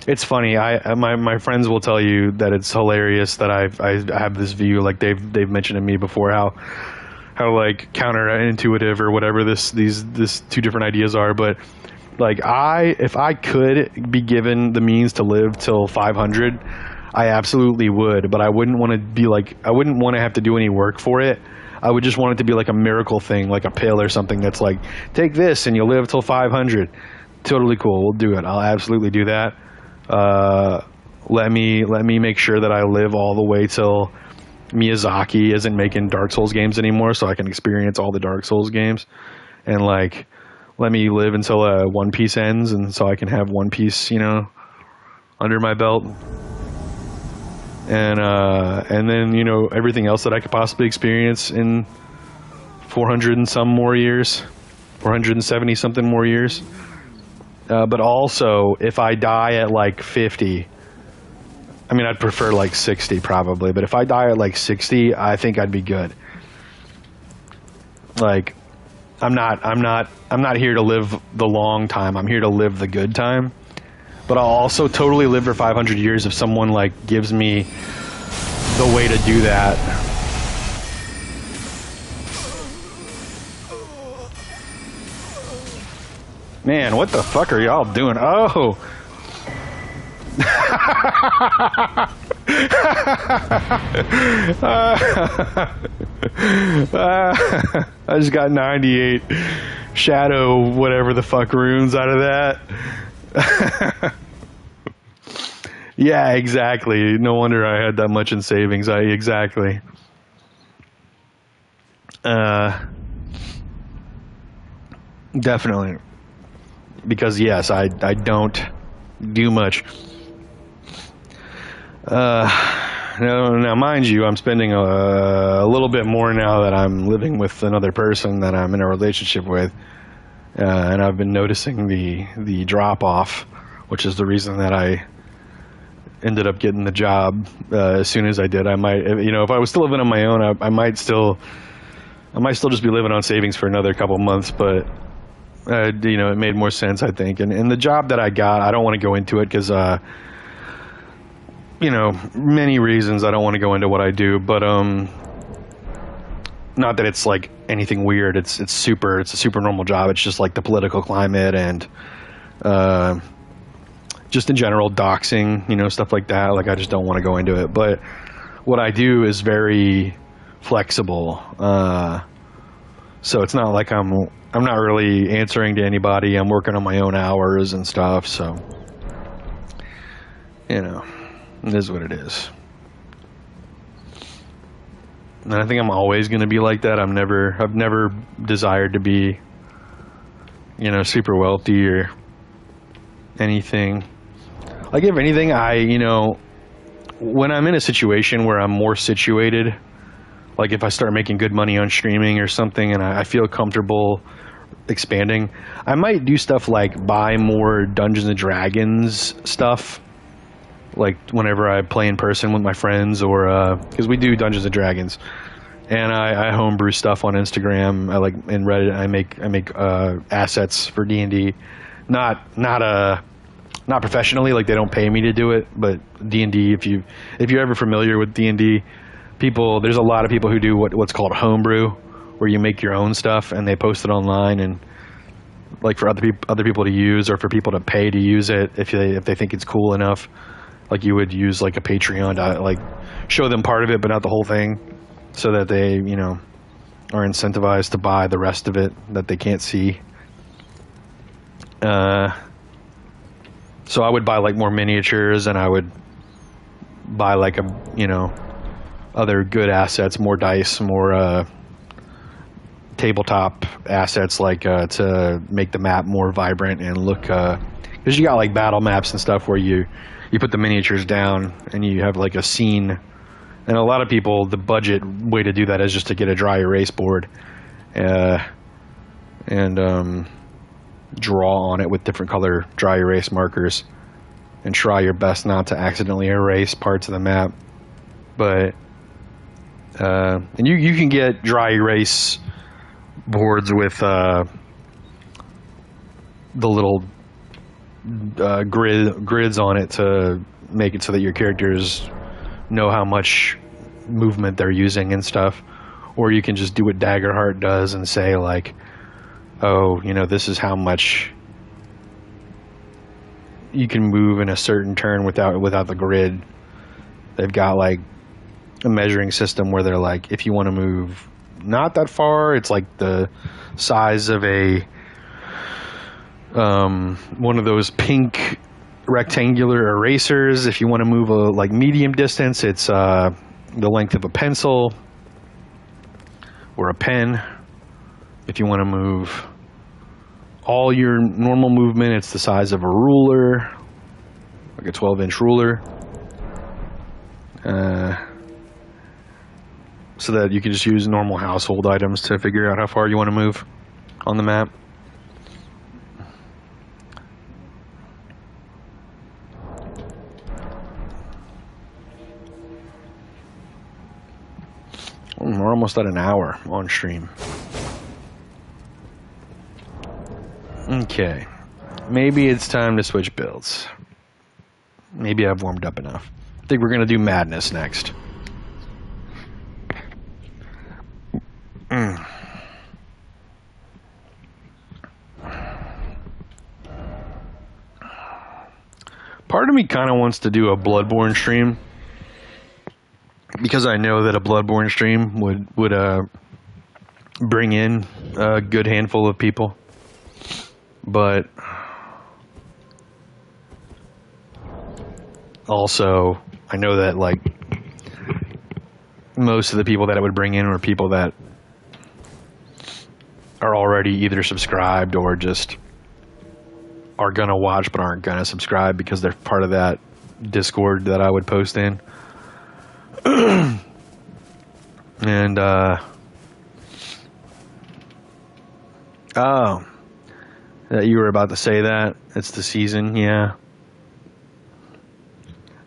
Speaker 1: It's funny. My friends will tell you that it's hilarious that I have this view. Like, they've mentioned to me before how like counterintuitive or whatever this two different ideas are. But like, if I could be given the means to live till 500, I absolutely would. But I wouldn't want to have to do any work for it. I would just want it to be like a miracle thing, like a pill or something that's like, take this and you'll live till 500. Totally cool. We'll do it. I'll absolutely do that. Let me make sure that I live all the way till Miyazaki isn't making Dark Souls games anymore, so I can experience all the Dark Souls games. And like, let me live until One Piece ends, and so I can have One Piece, under my belt. And then, everything else that I could possibly experience in 400 and some more years, 470 something more years. But also, if I die at like 50, I mean, I'd prefer like 60 probably, but if I die at like 60, I think I'd be good. Like, I'm not here to live the long time. I'm here to live the good time. But I'll also totally live for 500 years if someone like gives me the way to do that. Man, what the fuck are y'all doing? Oh. I just got 98 shadow whatever the fuck runes out of that. Yeah, exactly. No wonder I had that much in savings. Exactly. Definitely. Because yes, I don't do much. Now, mind you, I'm spending a little bit more now that I'm living with another person that I'm in a relationship with, and I've been noticing the drop off, which is the reason that I ended up getting the job as soon as I did. I might, if I was still living on my own, I might still just be living on savings for another couple months. But it made more sense, I think. And the job that I got, I don't want to go into it because many reasons I don't want to go into what I do, but not that it's like anything weird. It's a super normal job. It's just like the political climate and just in general doxing, stuff like that. Like I just don't want to go into it. But what I do is very flexible. So it's not like I'm not really answering to anybody. I'm working on my own hours and stuff. So it is what it is. And I think I'm always going to be like that. I've never desired to be, super wealthy or anything. Like if anything, when I'm in a situation where I'm more situated, like if I start making good money on streaming or something and I feel comfortable expanding, I might do stuff like buy more Dungeons and Dragons stuff. Like whenever I play in person with my friends, or because we do Dungeons and Dragons, and I homebrew stuff on Instagram. I like in Reddit. I make assets for D&D, not professionally. Like they don't pay me to do it, but D&D. If you're ever familiar with D&D, there's a lot of people who do what's called homebrew, where you make your own stuff and they post it online and like for other people to use, or for people to pay to use it if they think it's cool enough. Like you would use like a Patreon to like show them part of it, but not the whole thing, so that they, are incentivized to buy the rest of it that they can't see. So I would buy like more miniatures, and I would buy like other good assets, more dice, more tabletop assets, like to make the map more vibrant and look. Because you got like battle maps and stuff where you put the miniatures down and you have like a scene. And a lot of people, the budget way to do that is just to get a dry erase board and draw on it with different color dry erase markers and try your best not to accidentally erase parts of the map. But and you can get dry erase boards with the little grids on it to make it so that your characters know how much movement they're using and stuff. Or you can just do what Daggerheart does and say like, oh, this is how much you can move in a certain turn without the grid. They've got like a measuring system where they're like, if you want to move not that far, it's like the size of a one of those pink rectangular erasers. If you want to move a like medium distance, it's the length of a pencil or a pen. If you want to move all your normal movement, it's the size of a ruler, like a 12-inch ruler, so that you can just use normal household items to figure out how far you want to move on the map. We're almost at an hour on stream. Okay. Maybe it's time to switch builds. Maybe I've warmed up enough. I think we're going to do Madness next. Part of me kind of wants to do a Bloodborne stream, because I know that a Bloodborne stream would bring in a good handful of people. But also, I know that like most of the people that it would bring in are people that are already either subscribed or just are gonna watch but aren't gonna subscribe because they're part of that Discord that I would post in. And oh, that you were about to say that it's the season. Yeah,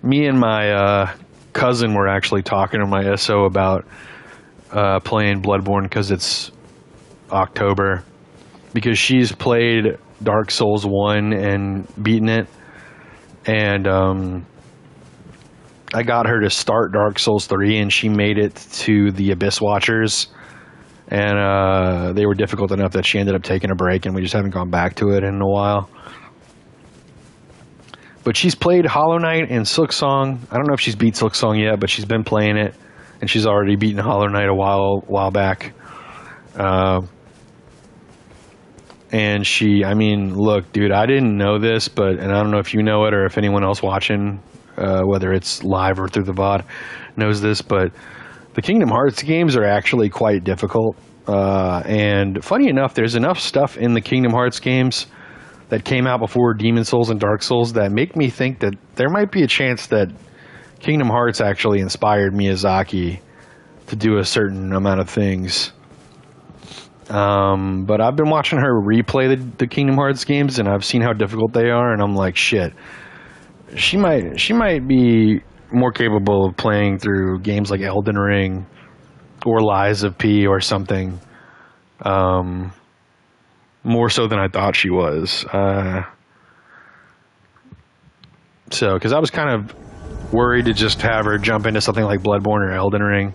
Speaker 1: Me and my cousin were actually talking to my SO about playing Bloodborne because it's October. Because she's played Dark Souls 1 and beaten it. And I got her to start Dark Souls 3, and she made it to the Abyss Watchers. And they were difficult enough that she ended up taking a break, and we just haven't gone back to it in a while. But she's played Hollow Knight and Silksong. I don't know if she's beat Silksong yet, but she's been playing it, and she's already beaten Hollow Knight a while back. And I mean, look, dude, I didn't know this, and I don't know if you know it or if anyone else watching, whether it's live or through the VOD, knows this, but the Kingdom Hearts games are actually quite difficult. And funny enough, there's enough stuff in the Kingdom Hearts games that came out before Demon Souls and Dark Souls that make me think that there might be a chance that Kingdom Hearts actually inspired Miyazaki to do a certain amount of things. But I've been watching her replay the Kingdom Hearts games, and I've seen how difficult they are, and I'm like, shit. She might be more capable of playing through games like Elden Ring or Lies of P or something. More so than I thought she was. Because I was kind of worried to just have her jump into something like Bloodborne or Elden Ring.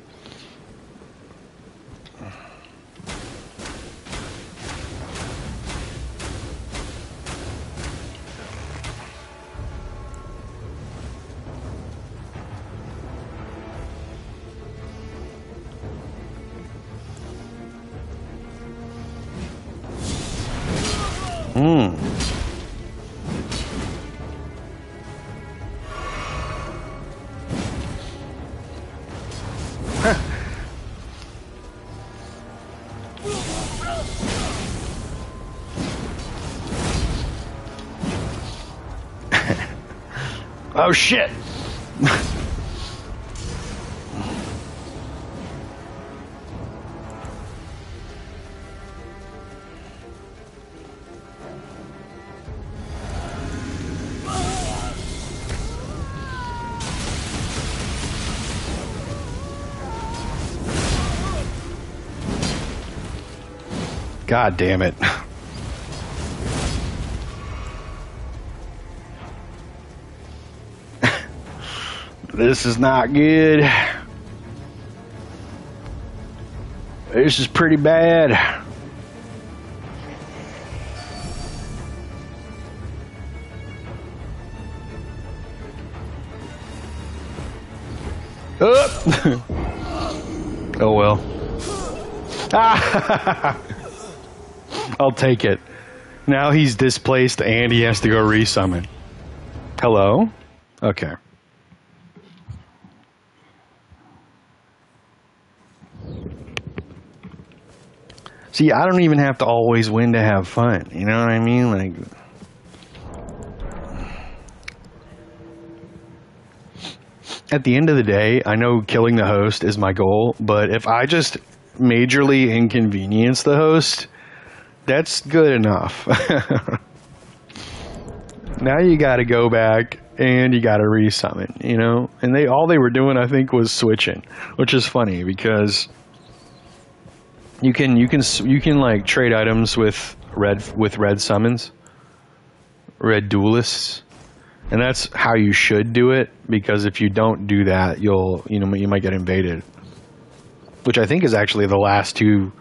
Speaker 1: Oh shit! God damn it. This is not good. This is pretty bad. Oh well. I'll take it. Now he's displaced and he has to go resummon. Hello? Okay. See, I don't even have to always win to have fun. You know what I mean? Like, at the end of the day, I know killing the host is my goal, but if I just majorly inconvenience the host, that's good enough. Now you got to go back and you got to resummon, you know? And all they were doing, I think, was switching, which is funny because you can like trade items with red summons, red duelists, and that's how you should do it, because if you don't do that, you might get invaded, which I think is actually the last two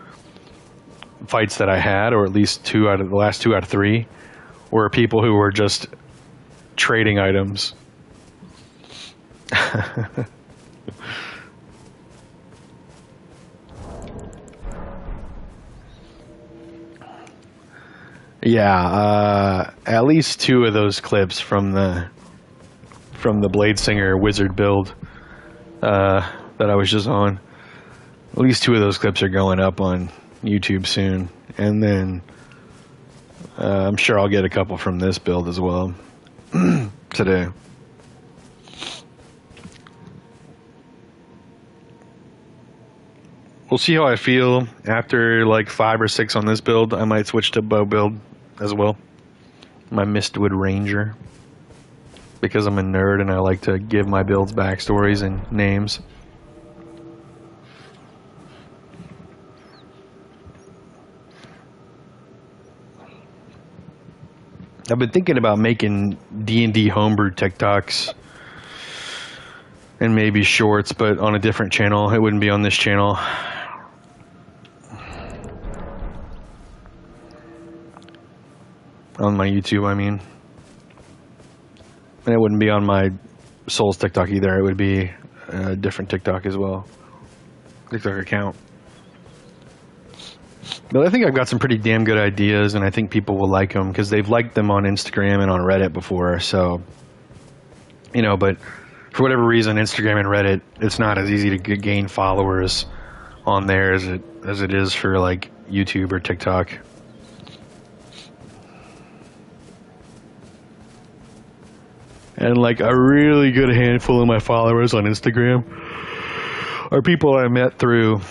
Speaker 1: fights that I had, or at least the last two out of three, were people who were just trading items. Yeah, at least two of those clips from the Blade Singer Wizard build that I was just on. At least two of those clips are going up on YouTube soon, and then I'm sure I'll get a couple from this build as well today. We'll see how I feel after like 5 or 6 on this build. I might switch to bow build as well. My Mistwood Ranger. because I'm a nerd and I like to give my builds backstories and names. I've been thinking about making D&D homebrew TikToks and maybe shorts, but on a different channel. It wouldn't be on this channel. On my YouTube, I mean. And it wouldn't be on my Souls TikTok either. It would be a different TikTok as well. TikTok account. But I think I've got some pretty damn good ideas, and I think people will like them because they've liked them on Instagram and on Reddit before. So, you know, but for whatever reason, Instagram and Reddit, it's not as easy to gain followers on there as it is for like YouTube or TikTok. And like a really good handful of my followers on Instagram are people I met through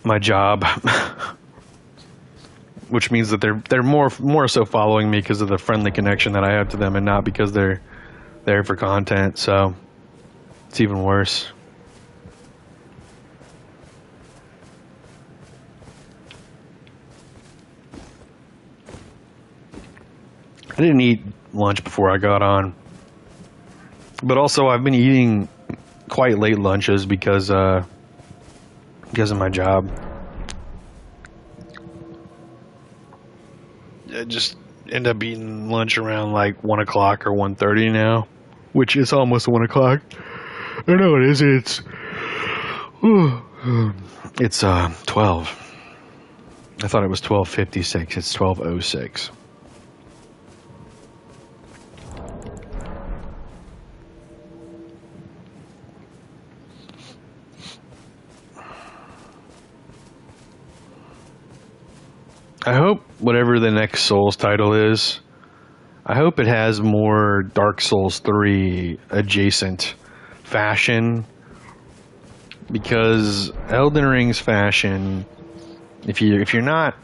Speaker 1: my job, which means that they're more so following me because of the friendly connection that I have to them, and not because they're there for content. So it's even worse. I didn't eat lunch before I got on, but also I've been eating quite late lunches because of my job. I just end up eating lunch around like 1 o'clock or 1:30 now, which is almost 1 o'clock. I know it is. It's 12. I thought it was 12:56. It's 12:06. I hope whatever the next Souls title is, I hope it has more Dark Souls 3 adjacent fashion, because Elden Ring's fashion, if you're not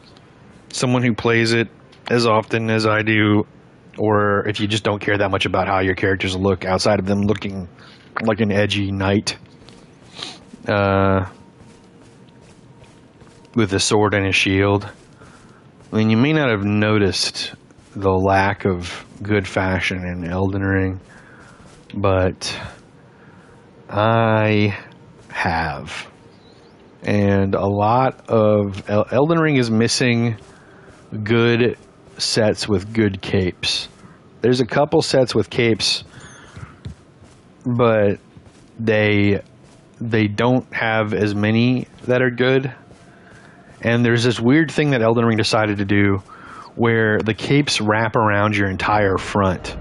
Speaker 1: someone who plays it as often as I do, or if you just don't care that much about how your characters look outside of them looking like an edgy knight with a sword and a shield, I mean, you may not have noticed the lack of good fashion in Elden Ring, but I have. And a lot of Elden Ring is missing good sets with good capes. There's a couple sets with capes, but they don't have as many that are good. And there's this weird thing that Elden Ring decided to do where the capes wrap around your entire front.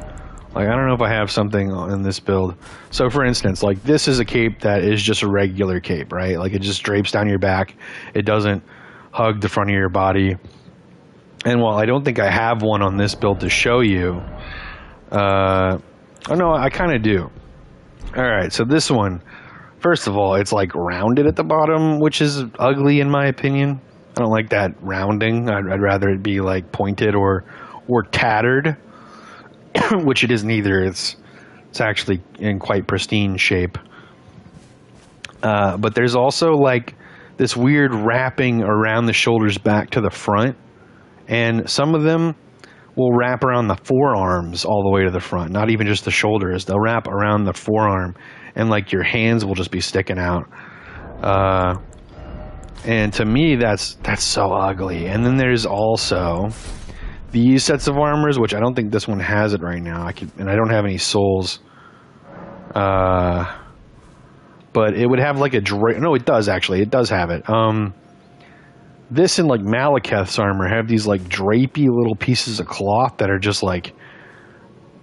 Speaker 1: Like, I don't know if I have something in this build. So, for instance, like, this is a cape that is just a regular cape, right? Like, it just drapes down your back. It doesn't hug the front of your body. And while I don't think I have one on this build to show you, oh no, I kind of do. All right, so this one, first of all, it's like rounded at the bottom, which is ugly in my opinion. I don't like that rounding. I'd rather it be like pointed or tattered, which it isn't either. It's actually in quite pristine shape. But there's also like this weird wrapping around the shoulders back to the front, and some of them will wrap around the forearms all the way to the front. Not even just the shoulders. They'll wrap around the forearm, and like your hands will just be sticking out. And to me, that's so ugly. And then there's also these sets of armors, which I don't think this one has it right now. And I don't have any souls. But it would have like a no, it does actually. It does have it. This and like Malekith's armor have these like drapey little pieces of cloth that are just like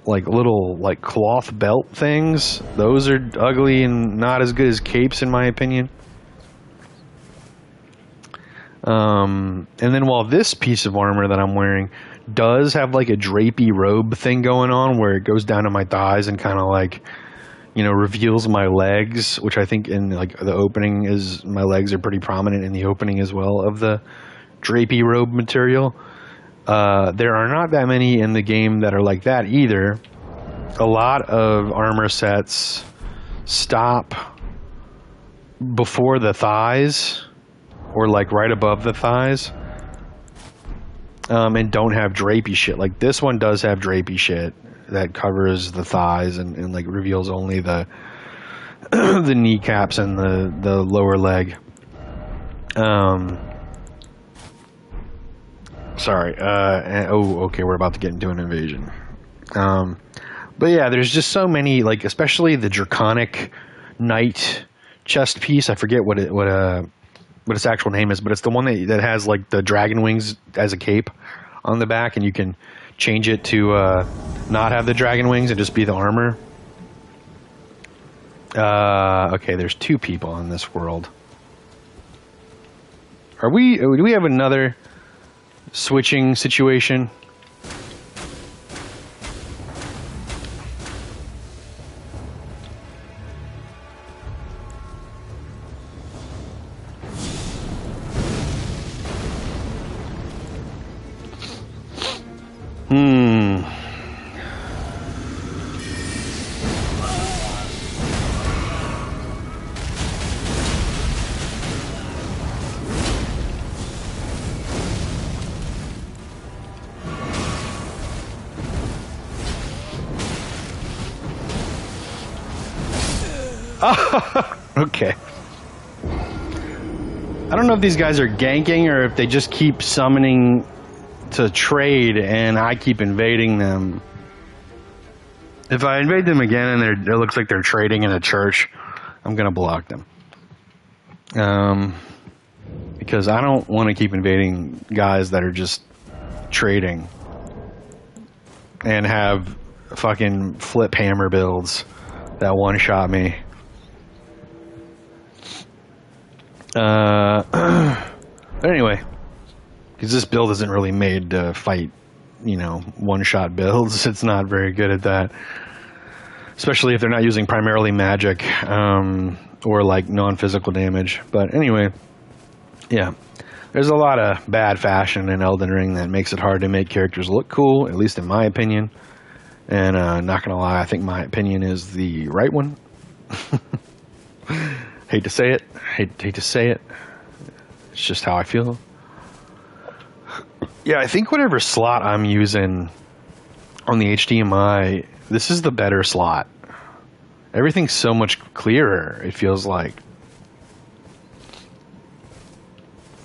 Speaker 1: little like cloth belt things. Those are ugly and not as good as capes in my opinion. And then while this piece of armor that I'm wearing does have like a drapey robe thing going on where it goes down to my thighs and kind of like, you know, reveals my legs, which I think in like the opening is, my legs are pretty prominent in the opening as well of the drapey robe material. There are not that many in the game that are like that either. a lot of armor sets stop before the thighs, or like right above the thighs, and don't have drapey shit. Like this one does have drapey shit that covers the thighs and like reveals only the the kneecaps and the lower leg. Sorry. Okay, we're about to get into an invasion. But yeah, there's just so many, like especially the Draconic Knight chest piece. I forget what its actual name is, but it's the one that has like the dragon wings as a cape on the back, and you can change it to not have the dragon wings and just be the armor. Okay, there's 2 people in this world. Do we have another switching situation? Okay. I don't know if these guys are ganking or if they just keep summoning to trade and I keep invading them. If I invade them again and it looks like they're trading in a church, I'm gonna block them. Because I don't want to keep invading guys that are just trading and have fucking flip hammer builds that one-shot me. But anyway, because this build isn't really made to fight, one-shot builds. It's not very good at that, especially if they're not using primarily magic or like non-physical damage. But anyway, yeah, there's a lot of bad fashion in Elden Ring that makes it hard to make characters look cool, at least in my opinion. And not gonna lie, I think my opinion is the right one. Hate to say it. Hate to say it. It's just how I feel. Yeah, I think whatever slot I'm using on the HDMI, this is the better slot. Everything's so much clearer, it feels like.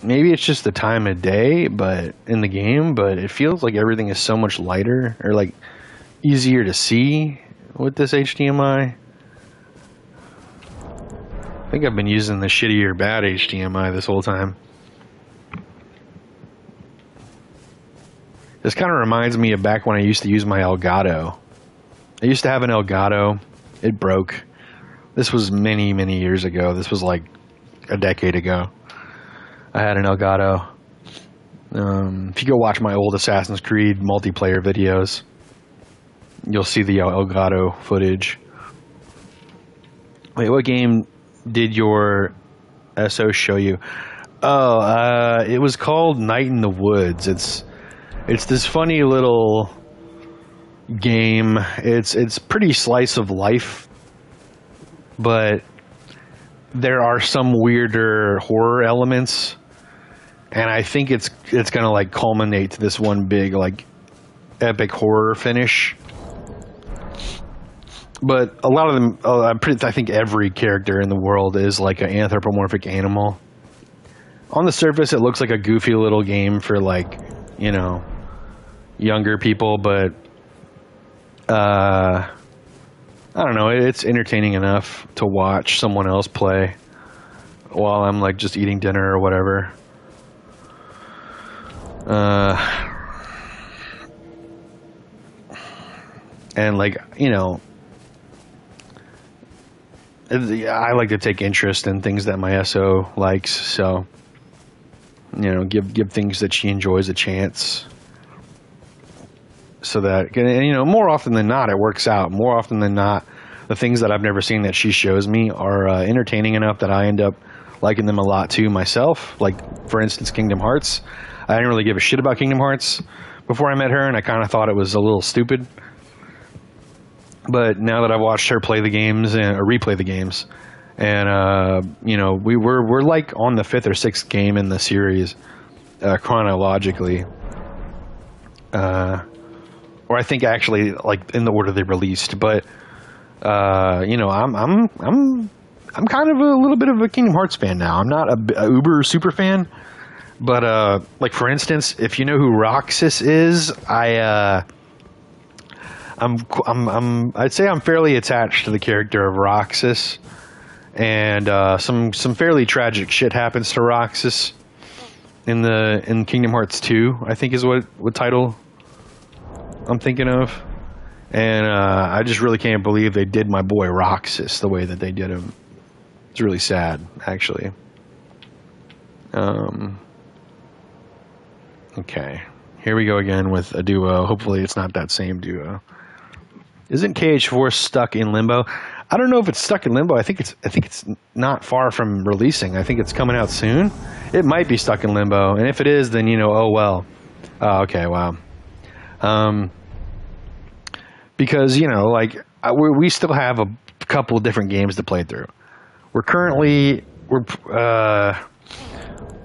Speaker 1: Maybe it's just the time of day, but in the game, but it feels like everything is so much lighter, or like easier to see with this HDMI. I think I've been using the shittier bad HDMI this whole time. This kind of reminds me of back when I used to use my Elgato. I used to have an Elgato. It broke. This was many, many years ago. This was like a decade ago. I had an Elgato. If you go watch my old Assassin's Creed multiplayer videos, you'll see the Elgato footage. Wait, what game did your SO show you? Oh, it was called Night in the Woods. It's this funny little game. It's pretty slice of life, but there are some weirder horror elements, and I think it's gonna like culminate to this one big like epic horror finish. But a lot of them, I think every character in the world is like an anthropomorphic animal. On the surface, it looks like a goofy little game for like, younger people, but I don't know, it's entertaining enough to watch someone else play while I'm like just eating dinner or whatever. And like, I like to take interest in things that my SO likes, so give things that she enjoys a chance, so that, and more often than not it works out. More often than not, the things that I've never seen that she shows me are entertaining enough that I end up liking them a lot too myself. Like for instance, Kingdom Hearts. I didn't really give a shit about Kingdom Hearts before I met her, and I kind of thought it was a little stupid. But now that I've watched her play the games and or replay the games, and you know, we're like on the fifth or sixth game in the series chronologically, or I think actually like in the order they released. But you know, I'm kind of a little bit of a Kingdom Hearts fan now. I'm not a uber super fan, but like for instance, if you know who Roxas is, I'd say I'm fairly attached to the character of Roxas, and some fairly tragic shit happens to Roxas in Kingdom Hearts 2, I think is what title I'm thinking of. And I just really can't believe they did my boy Roxas the way that they did him. It's really sad, actually. Okay, here we go again with a duo. Hopefully it's not that same duo. Isn't KH4 stuck in limbo? I don't know if it's stuck in limbo. I think it's not far from releasing. I think it's coming out soon. It might be stuck in limbo, and if it is, then you know, oh well. Oh, okay, wow. Because you know, like we still have a couple of different games to play through.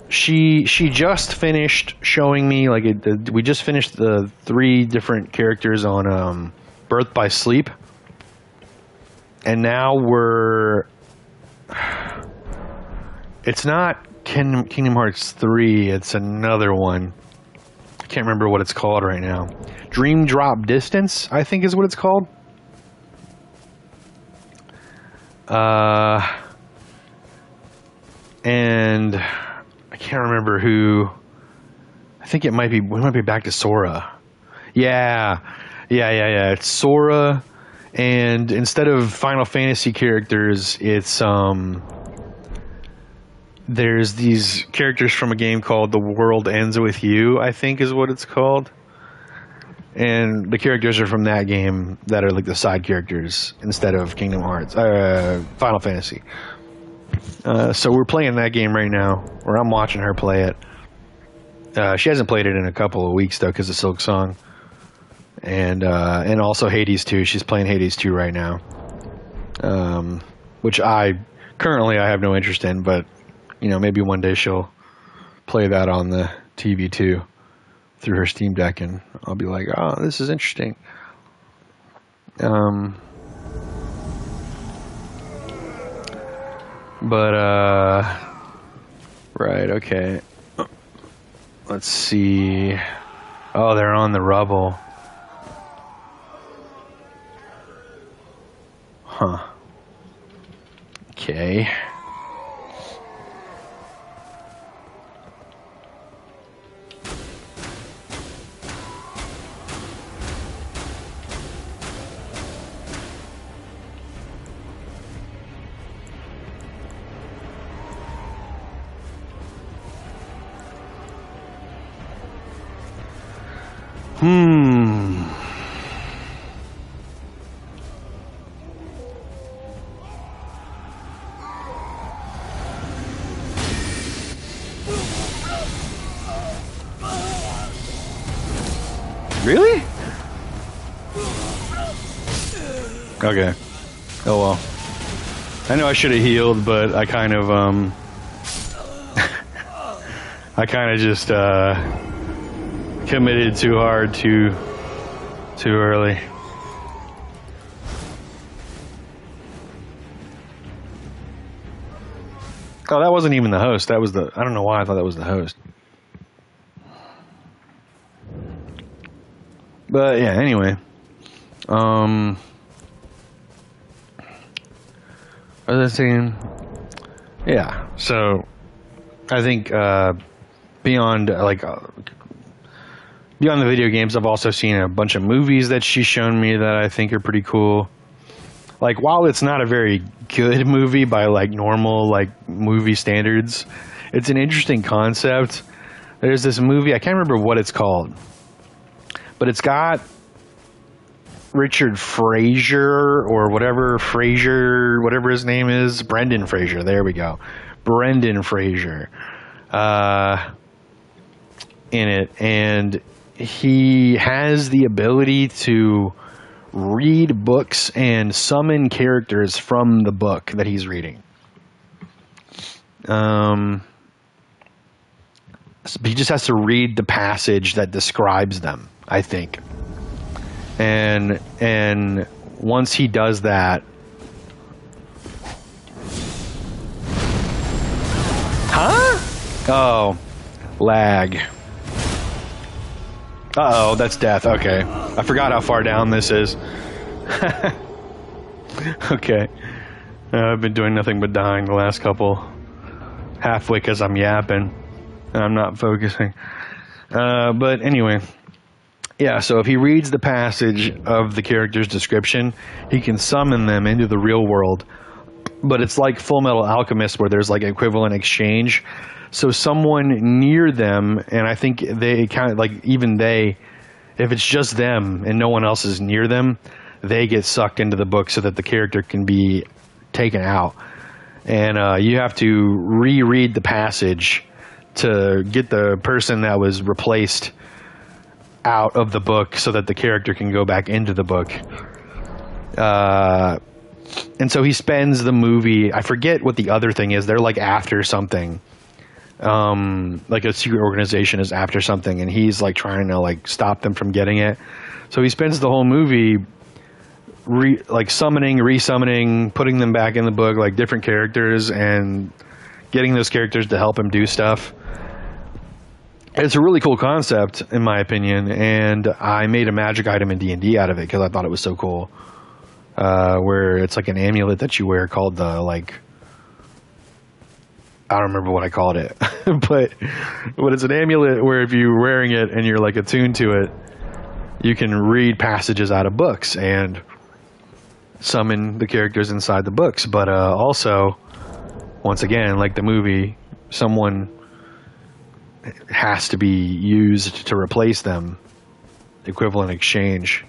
Speaker 1: She just finished showing me like we just finished the 3 different characters on Birth by Sleep, and now it's not Kingdom Hearts 3, it's another one. I can't remember what it's called right now. Dream Drop Distance, I think is what it's called. And I can't remember who. I think it might be back to Sora. Yeah. It's Sora, and instead of Final Fantasy characters, it's there's these characters from a game called The World Ends With You, I think is what it's called. And the characters are from that game that are like the side characters instead of Kingdom Hearts, Final Fantasy. So we're playing that game right now, or I'm watching her play it. She hasn't played it in a couple of weeks though, because of Silk Song. And also Hades 2. She's playing Hades 2 right now, which I have no interest in, but you know, maybe one day she'll play that on the TV too through her Steam Deck, and I'll be like, oh, this is interesting. Right, okay. Let's see. Oh, they're on the rubble. Huh. Okay. Really? Okay. Oh well. I know I should have healed, but I kind of I kind of just committed too hard too early. Oh, that wasn't even the host. That was the... I don't know why I thought that was the host. But yeah, anyway. What was I saying? Yeah, so I think beyond the video games, I've also seen a bunch of movies that she's shown me that I think are pretty cool. Like, while it's not a very good movie by like normal like movie standards, it's an interesting concept. There's this movie, I can't remember what it's called, but it's got Richard Fraser or whatever his name is, Brendan Fraser. There we go, Brendan Fraser, in it, and he has the ability to read books and summon characters from the book that he's reading. He just has to read the passage that describes them, I think. And once he does that, oh, lag. Uh-oh, that's death. Okay. I forgot how far down this is. Okay. I've been doing nothing but dying the last couple. Halfway because I'm yapping. And I'm not focusing. But anyway. Yeah, so if he reads the passage of the character's description, he can summon them into the real world. But it's like Full Metal Alchemist where there's like equivalent exchange. So someone near them, and I think they kind of like, even they, if it's just them and no one else is near them, they get sucked into the book so that the character can be taken out. And you have to reread the passage to get the person that was replaced out of the book so that the character can go back into the book. And so he spends the movie, I forget what the other thing is, they're like after something. Like a secret organization is after something, and he's like trying to like stop them from getting it. So he spends the whole movie like summoning, resummoning, putting them back in the book, like different characters, and getting those characters to help him do stuff. It's a really cool concept, in my opinion, and I made a magic item in D&D out of it because I thought it was so cool. Where it's like an amulet that you wear called the, like, I don't remember what I called it, but it's an amulet where if you're wearing it and you're like attuned to it, you can read passages out of books and summon the characters inside the books. But also, once again, like the movie, someone has to be used to replace them. Equivalent exchange.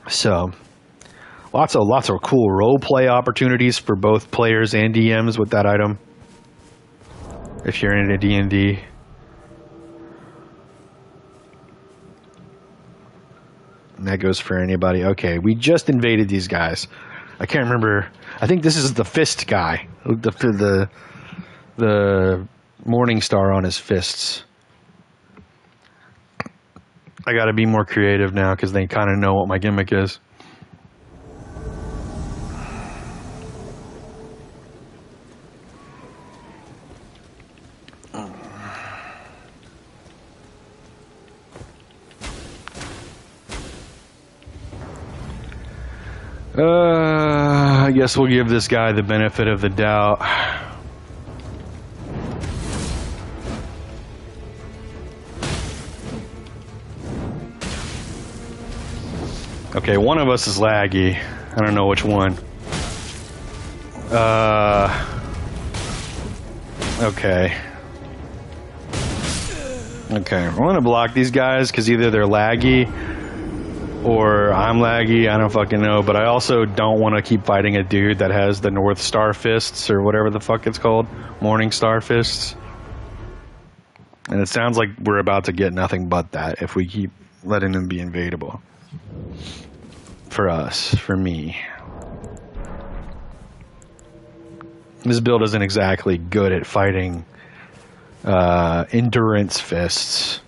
Speaker 1: So lots of cool role play opportunities for both players and DMs with that item. If you're in a D&D. And that goes for anybody. Okay, we just invaded these guys. I can't remember. I think this is the fist guy. The morning star on his fists. I gotta be more creative now because they kind of know what my gimmick is. I guess we'll give this guy the benefit of the doubt. Okay, one of us is laggy. I don't know which one. Okay. Okay, we're gonna block these guys because either they're laggy or I'm laggy, I don't fucking know, but I also don't want to keep fighting a dude that has the North Star fists or whatever the fuck it's called. Morning Star fists. And it sounds like we're about to get nothing but that if we keep letting them be invadable. For us, for me. This build isn't exactly good at fighting endurance fists.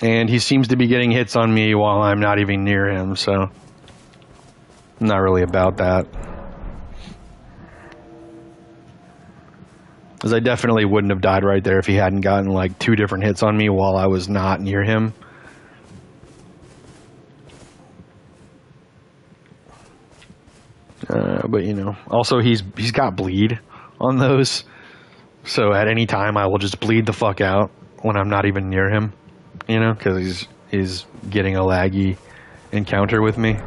Speaker 1: And he seems to be getting hits on me while I'm not even near him, so I'm not really about that. Because I definitely wouldn't have died right there if he hadn't gotten like 2 different hits on me while I was not near him. But you know, also he's got bleed on those, so at any time I will just bleed the fuck out when I'm not even near him. You know, because he's getting a laggy encounter with me.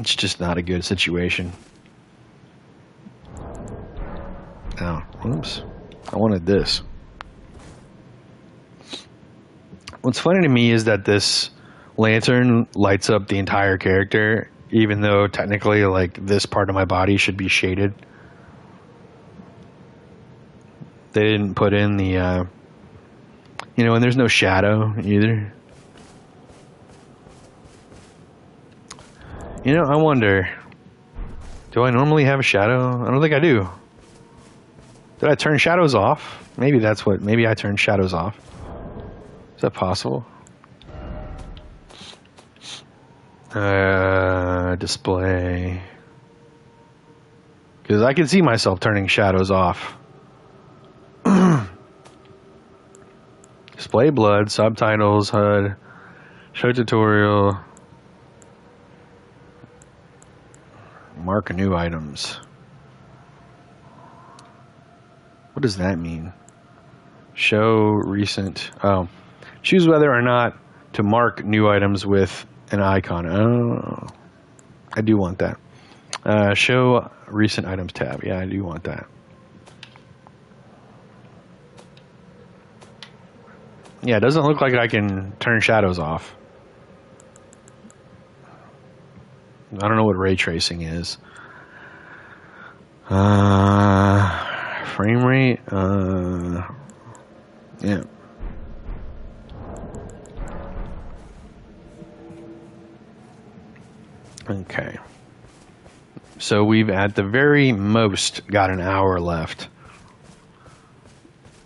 Speaker 1: It's just not a good situation. Oh, oops. I wanted this. What's funny to me is that this lantern lights up the entire character, even though technically, like, this part of my body should be shaded. They didn't put in the, and there's no shadow either. I wonder, do I normally have a shadow? I don't think I do. Did I turn shadows off? Maybe maybe I turned shadows off. Is that possible? Display. Because I can see myself turning shadows off. Display blood, subtitles, HUD, show tutorial, mark new items. What does that mean? Show recent. Oh, choose whether or not to mark new items with an icon. Oh, I do want that. Show recent items tab. Yeah, I do want that. Yeah, it doesn't look like I can turn shadows off. I don't know what ray tracing is. Frame rate. Yeah. Okay. So we've at the very most got an hour left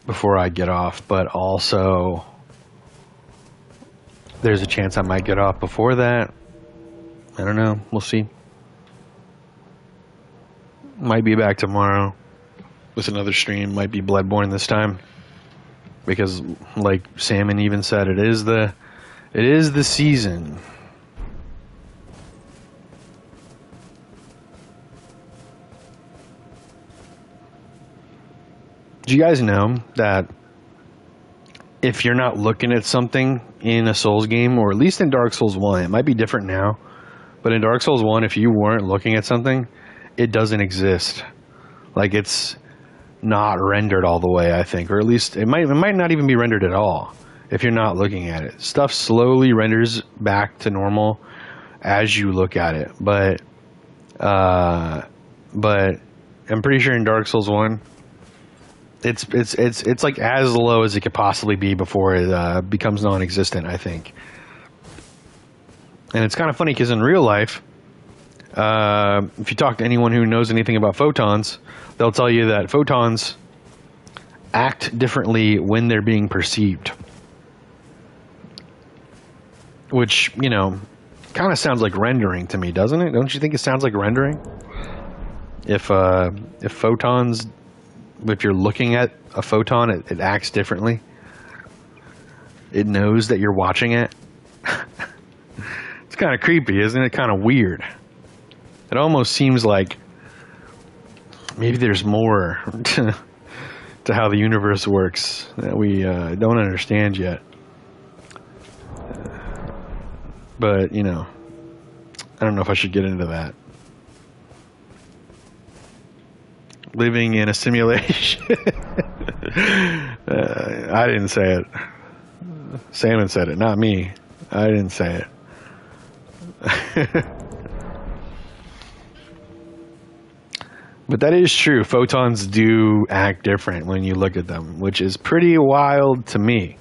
Speaker 1: before I get off, but also there's a chance I might get off before that. I don't know. We'll see. Might be back tomorrow with another stream. Might be Bloodborne this time, because like Salmon even said, it is the season. Do you guys know that if you're not looking at something in a Souls game, or at least in Dark Souls 1, it might be different now, but in Dark Souls 1, if you weren't looking at something, it doesn't exist. Like, it's not rendered all the way, I think, or at least it might not even be rendered at all if you're not looking at it. Stuff slowly renders back to normal as you look at it, but I'm pretty sure in Dark Souls 1, it's like as low as it could possibly be before it becomes non-existent, I think. And it's kind of funny because in real life, if you talk to anyone who knows anything about photons, they'll tell you that photons act differently when they're being perceived. Which, kind of sounds like rendering to me, doesn't it? Don't you think it sounds like rendering? If photons, if you're looking at a photon, it acts differently. It knows that you're watching it. It's kind of creepy, isn't it? Kind of weird. It almost seems like maybe there's more to how the universe works that we don't understand yet. But, I don't know if I should get into that. Living in a simulation. I didn't say it. Salmon said it, not me. I didn't say it. But that is true. Photons do act different when you look at them, which is pretty wild to me.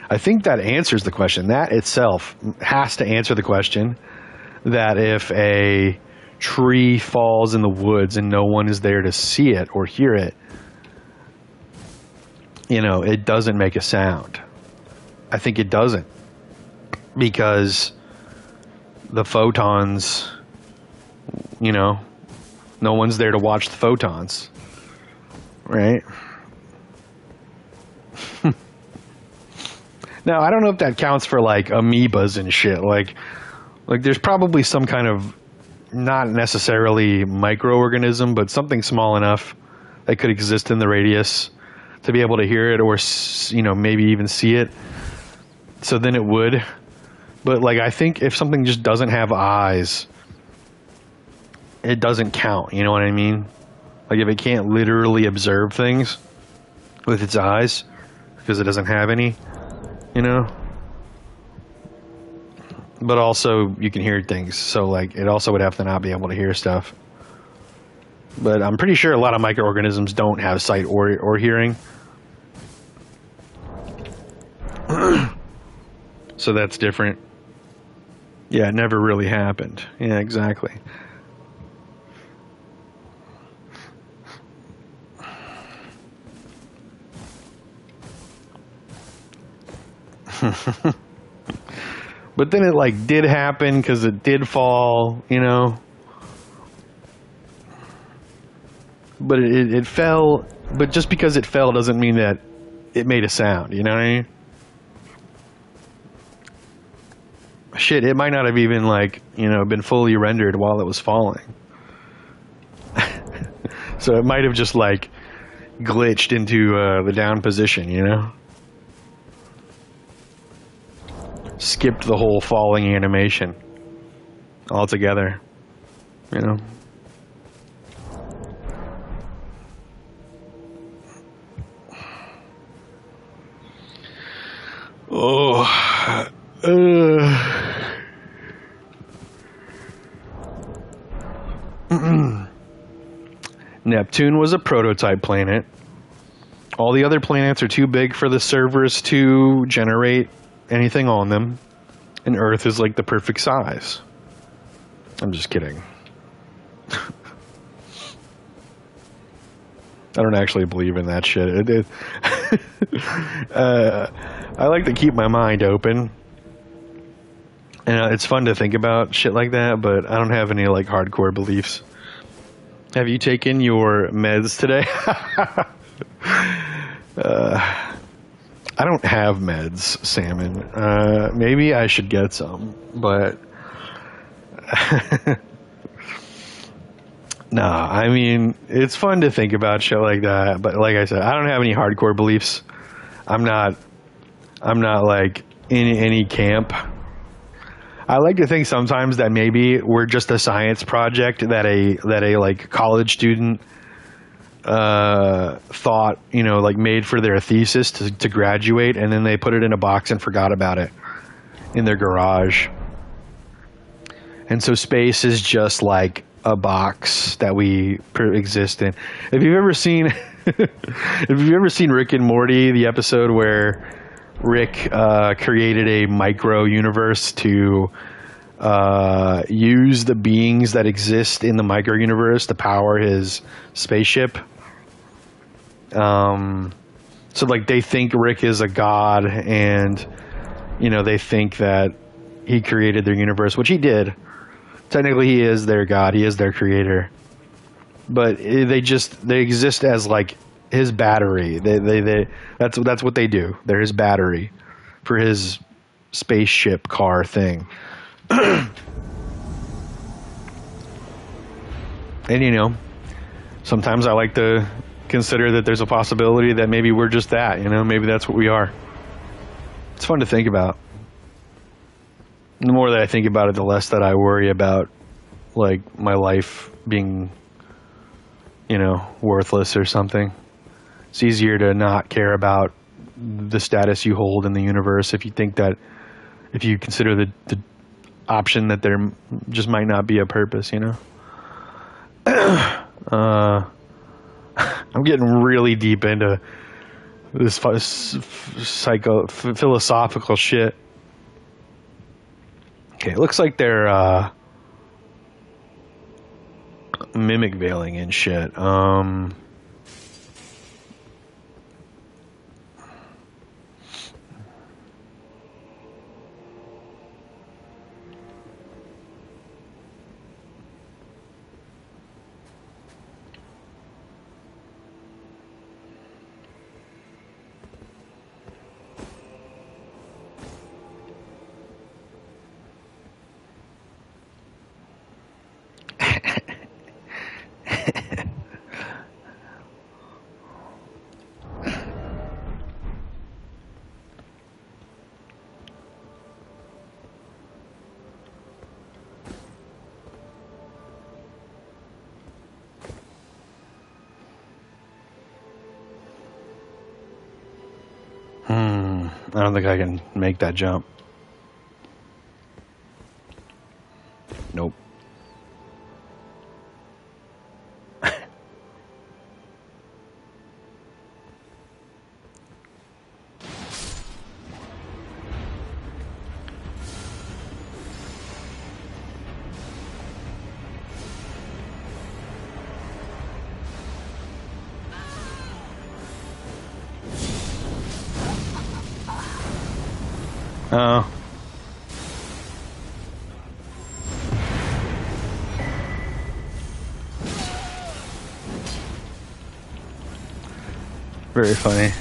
Speaker 1: I think that answers the question. That itself has to answer the question that if a tree falls in the woods and no one is there to see it or hear it, it doesn't make a sound. I think it doesn't, because the photons, no one's there to watch the photons, right? Now, I don't know if that counts for like amoebas and shit. Like there's probably some kind of, not necessarily microorganism, but something small enough that could exist in the radius to be able to hear it, or maybe even see it. So then it would. But like, I think if something just doesn't have eyes, it doesn't count. You know what I mean? Like, if it can't literally observe things with its eyes because it doesn't have any, but also you can hear things. So like it also would have to not be able to hear stuff. But I'm pretty sure a lot of microorganisms don't have sight or hearing. So that's different. Yeah, it never really happened. Yeah, exactly. But then it like did happen because it did fall, you know. But it fell. But just because it fell doesn't mean that it made a sound. You know what I mean? Shit, it might not have even like, you know, been fully rendered while it was falling. So it might have just like glitched into the down position, you know? Skipped the whole falling animation altogether, you know? Oh, Neptune was a prototype planet. All the other planets are too big for the servers to generate anything on them. And Earth is like the perfect size. I'm just kidding. I don't actually believe in that shit. I like to keep my mind open. And it's fun to think about shit like that, but I don't have any like hardcore beliefs. Have you taken your meds today? I don't have meds, Salmon. Maybe I should get some, but no, I mean, it's fun to think about shit like that, but like I said, I don't have any hardcore beliefs. I'm not like in any camp. I like to think sometimes that maybe we're just a science project that a like college student thought, you know, like made for their thesis to graduate, and then they put it in a box and forgot about it in their garage. And so space is just like a box that we exist in. If you've ever seen Rick and Morty, the episode where Rick created a micro universe to use the beings that exist in the micro universe to power his spaceship. So like they think Rick is a god, and you know they think that he created their universe, which he did. Technically, he is their god. He is their creator. But they exist as like his battery. That's what they do. They're his battery for his spaceship car thing. And you know, sometimes I like to consider that there's a possibility that maybe we're just that. You know, maybe that's what we are. It's fun to think about. The more that I think about it, the less that I worry about like my life being, you know, worthless or something. It's easier to not care about the status you hold in the universe if you think that, if you consider the option that there just might not be a purpose, you know? I'm getting really deep into this philosophical shit. Okay, it looks like they're mimic veiling and shit. I don't think I can make that jump. Oh. Very funny.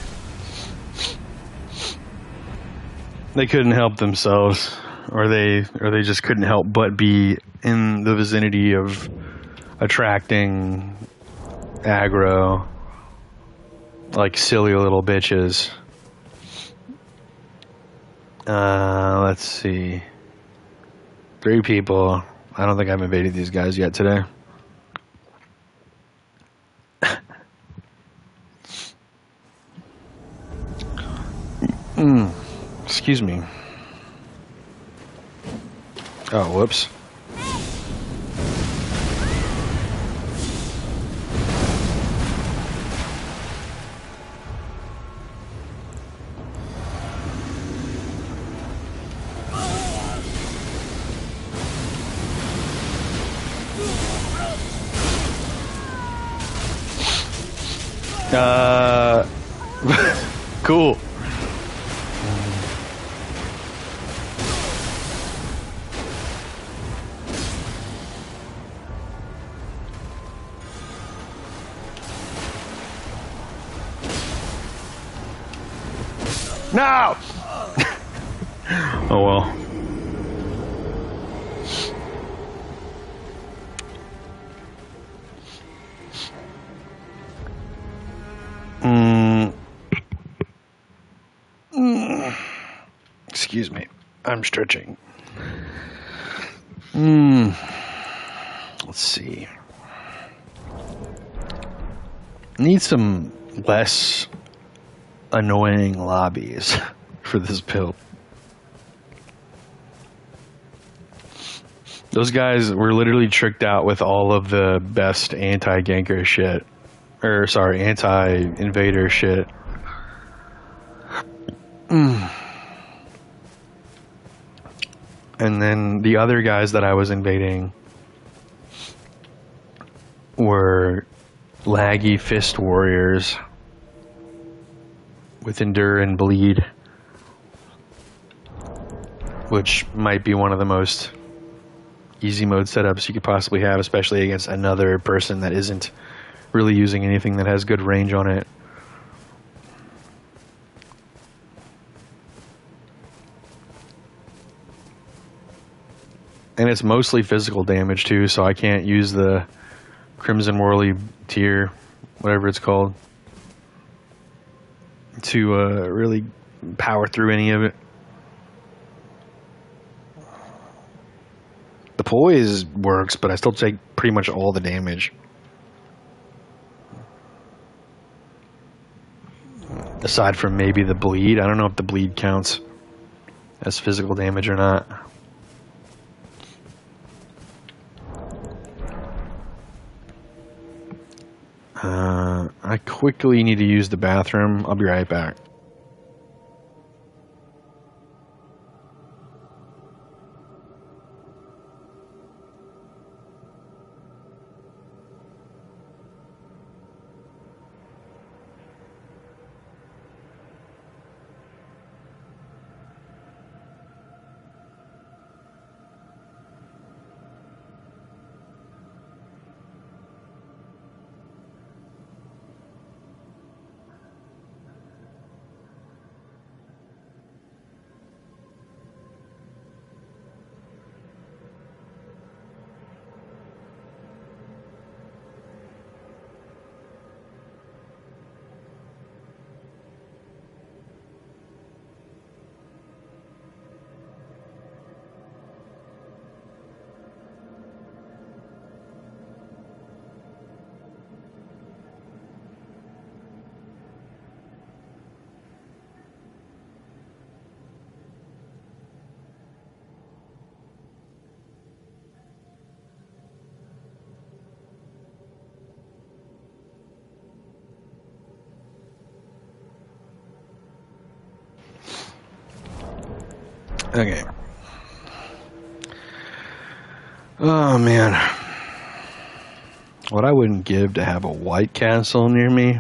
Speaker 1: They couldn't help themselves, or they just couldn't help but be in the vicinity of attracting aggro like silly little bitches. Let's see. 3 people. I don't think I've invaded these guys yet today. Excuse me. Oh, whoops. Cool. No! Oh well. Excuse me. I'm stretching. Let's see. Need some less annoying lobbies for this build. Those guys were literally tricked out with all of the best anti-ganker shit. Or, sorry, anti-invader shit. And then the other guys that I was invading were laggy fist warriors with endure and bleed, which might be one of the most easy mode setups you could possibly have, especially against another person that isn't really using anything that has good range on it. And it's mostly physical damage too, so I can't use the Crimson Whirly tier, whatever it's called, to really power through any of it. The poise works, but I still take pretty much all the damage. Aside from maybe the bleed. I don't know if the bleed counts as physical damage or not. I quickly need to use the bathroom. I'll be right back. Okay. Oh man. What I wouldn't give to have a White Castle near me.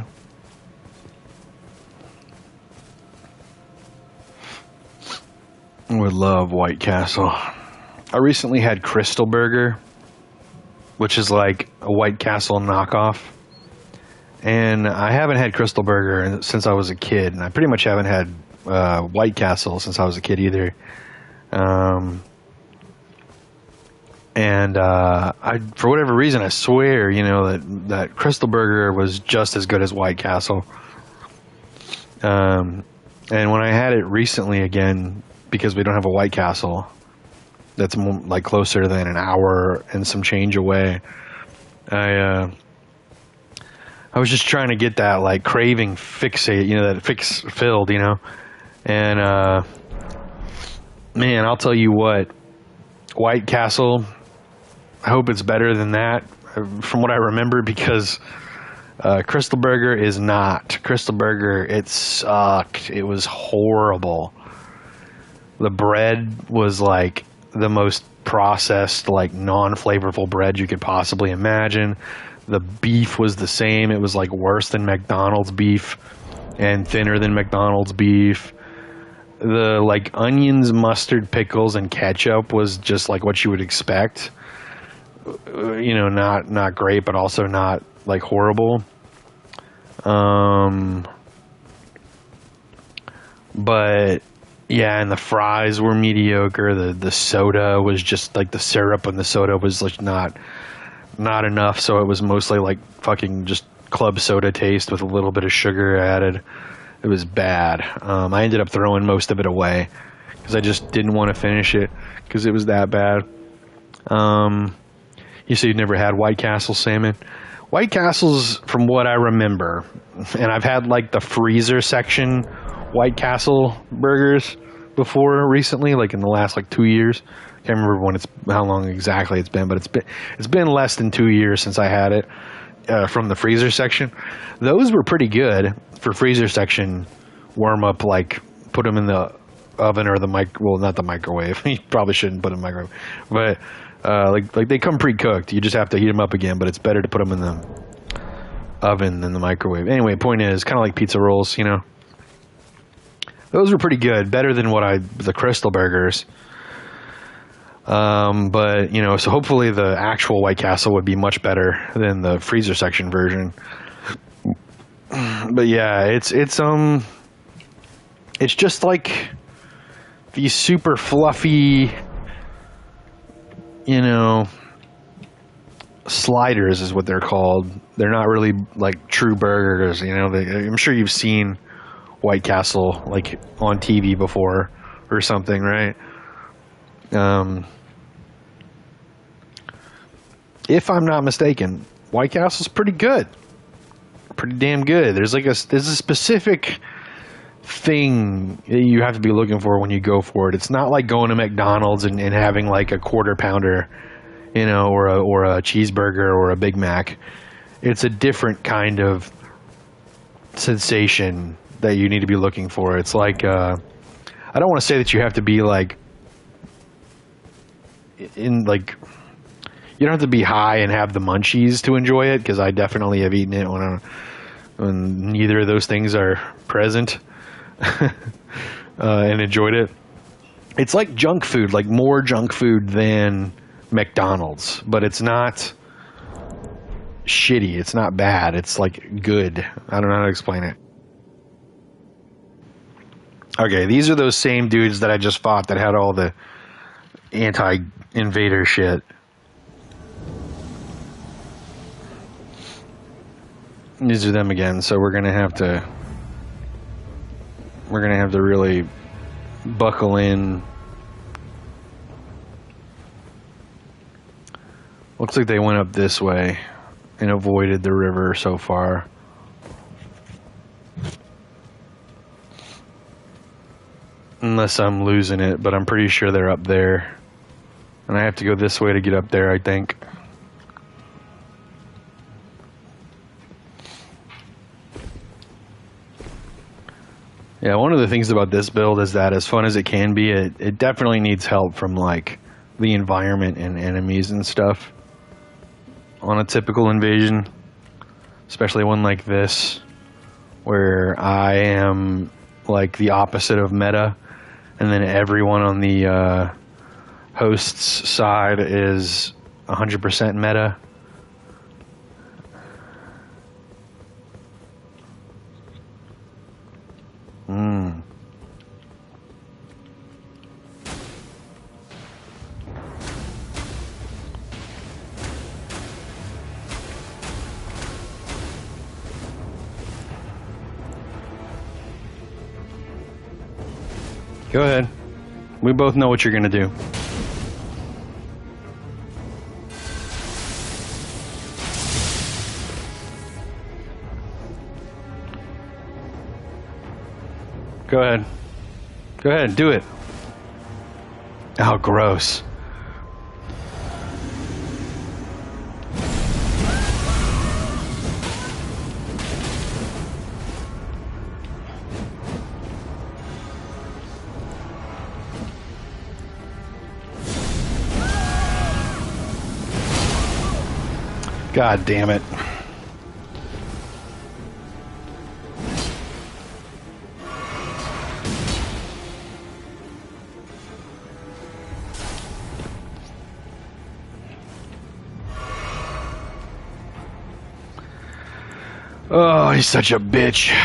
Speaker 1: Would love White Castle. I recently had Crystal Burger, which is like a White Castle knockoff. And I haven't had Crystal Burger since I was a kid, and I pretty much haven't had White Castle since I was a kid either. For whatever reason, I swear, that Crystal Burger was just as good as White Castle. And when I had it recently again, because we don't have a White Castle, that's like closer than an hour and some change away, I was just trying to get that like craving fixate, that fix filled, and man, I'll tell you what, White Castle, I hope it's better than that from what I remember, because Crystal Burger is not. Crystal Burger, it sucked. It was horrible. The bread was like the most processed, like non-flavorful bread you could possibly imagine. The beef was the same. It was like worse than McDonald's beef and thinner than McDonald's beef. The like onions, mustard, pickles, and ketchup was just like what you would expect. Not great, but also not like horrible. But yeah, and the fries were mediocre. The soda was just like the syrup and the soda was like not enough, so it was mostly like fucking just club soda taste with a little bit of sugar added. It was bad. I ended up throwing most of it away because I just didn't want to finish it because it was that bad. You say you've never had White Castle salmon? White Castle's, from what I remember, and I've had like the freezer section White Castle burgers before recently, like in the last like 2 years. Can't remember how long exactly it's been, but it's been less than 2 years since I had it from the freezer section. Those were pretty good for freezer section warm up, like put them in the oven or not the microwave. You probably shouldn't put them in the microwave, but like they come pre-cooked. You just have to heat them up again, but it's better to put them in the oven than the microwave. Anyway, point is, kind of like pizza rolls, Those were pretty good, better than the Crystal Burgers. But so hopefully the actual White Castle would be much better than the freezer section version. But yeah, it's just like these super fluffy, sliders is what they're called. They're not really like true burgers, I'm sure you've seen White Castle like on TV before or something, right? If I'm not mistaken, White Castle's pretty good. Pretty damn good. There's a specific thing you have to be looking for when you go for it. It's not like going to McDonald's and having like a quarter pounder, or a cheeseburger or a Big Mac. It's a different kind of sensation that you need to be looking for. It's like I don't want to say that you have to be like you don't have to be high and have the munchies to enjoy it, because I definitely have eaten it when neither of those things are present and enjoyed it. It's like junk food, like more junk food than McDonald's, but it's not shitty. It's not bad. It's like good. I don't know how to explain it. Okay, these are those same dudes that I just fought that had all the anti-invader shit. These are them again, so we're gonna have to really buckle in. Looks like they went up this way and avoided the river so far. Unless I'm losing it, but I'm pretty sure they're up there. And I have to go this way to get up there, I think. Yeah, one of the things about this build is that as fun as it can be, it definitely needs help from like the environment and enemies and stuff on a typical invasion, especially one like this where I am like the opposite of meta and then everyone on the host's side is 100% meta. Go ahead. We both know what you're gonna do. Go ahead. Go ahead, do it. Oh, gross. God damn it. Oh, he's such a bitch.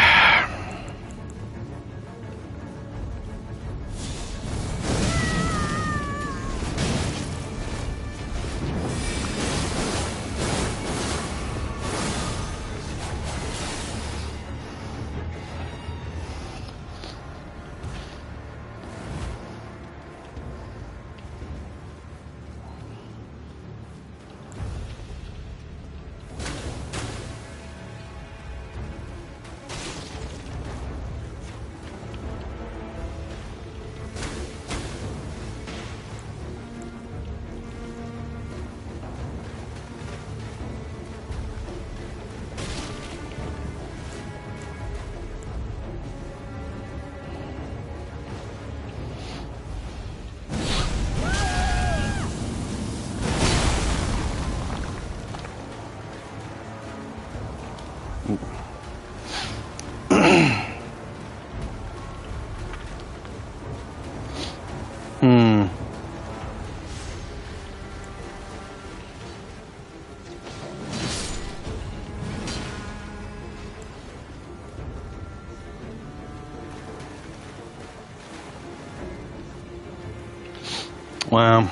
Speaker 1: Wow.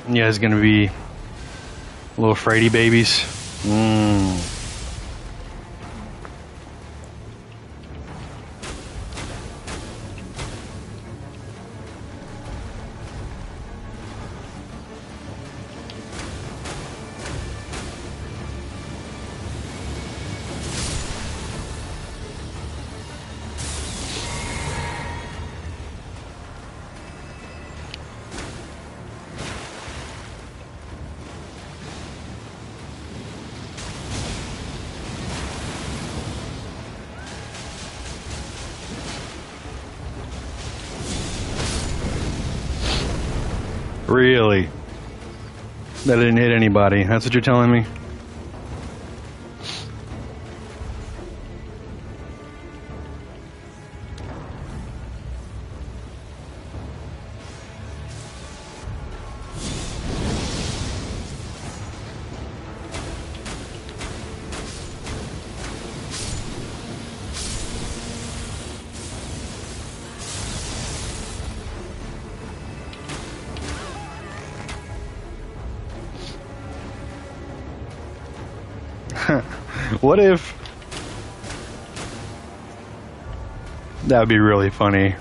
Speaker 1: You guys gonna be little Frady babies? Really? That didn't hit anybody. That's what you're telling me? What if... That would be really funny.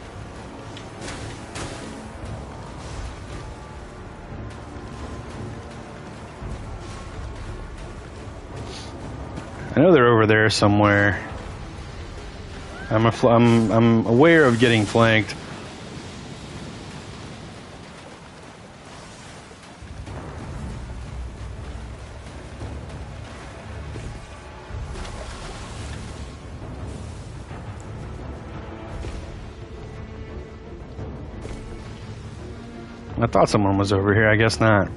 Speaker 1: I know they're over there somewhere. I'm aware of getting flanked. I thought someone was over here. I guess not.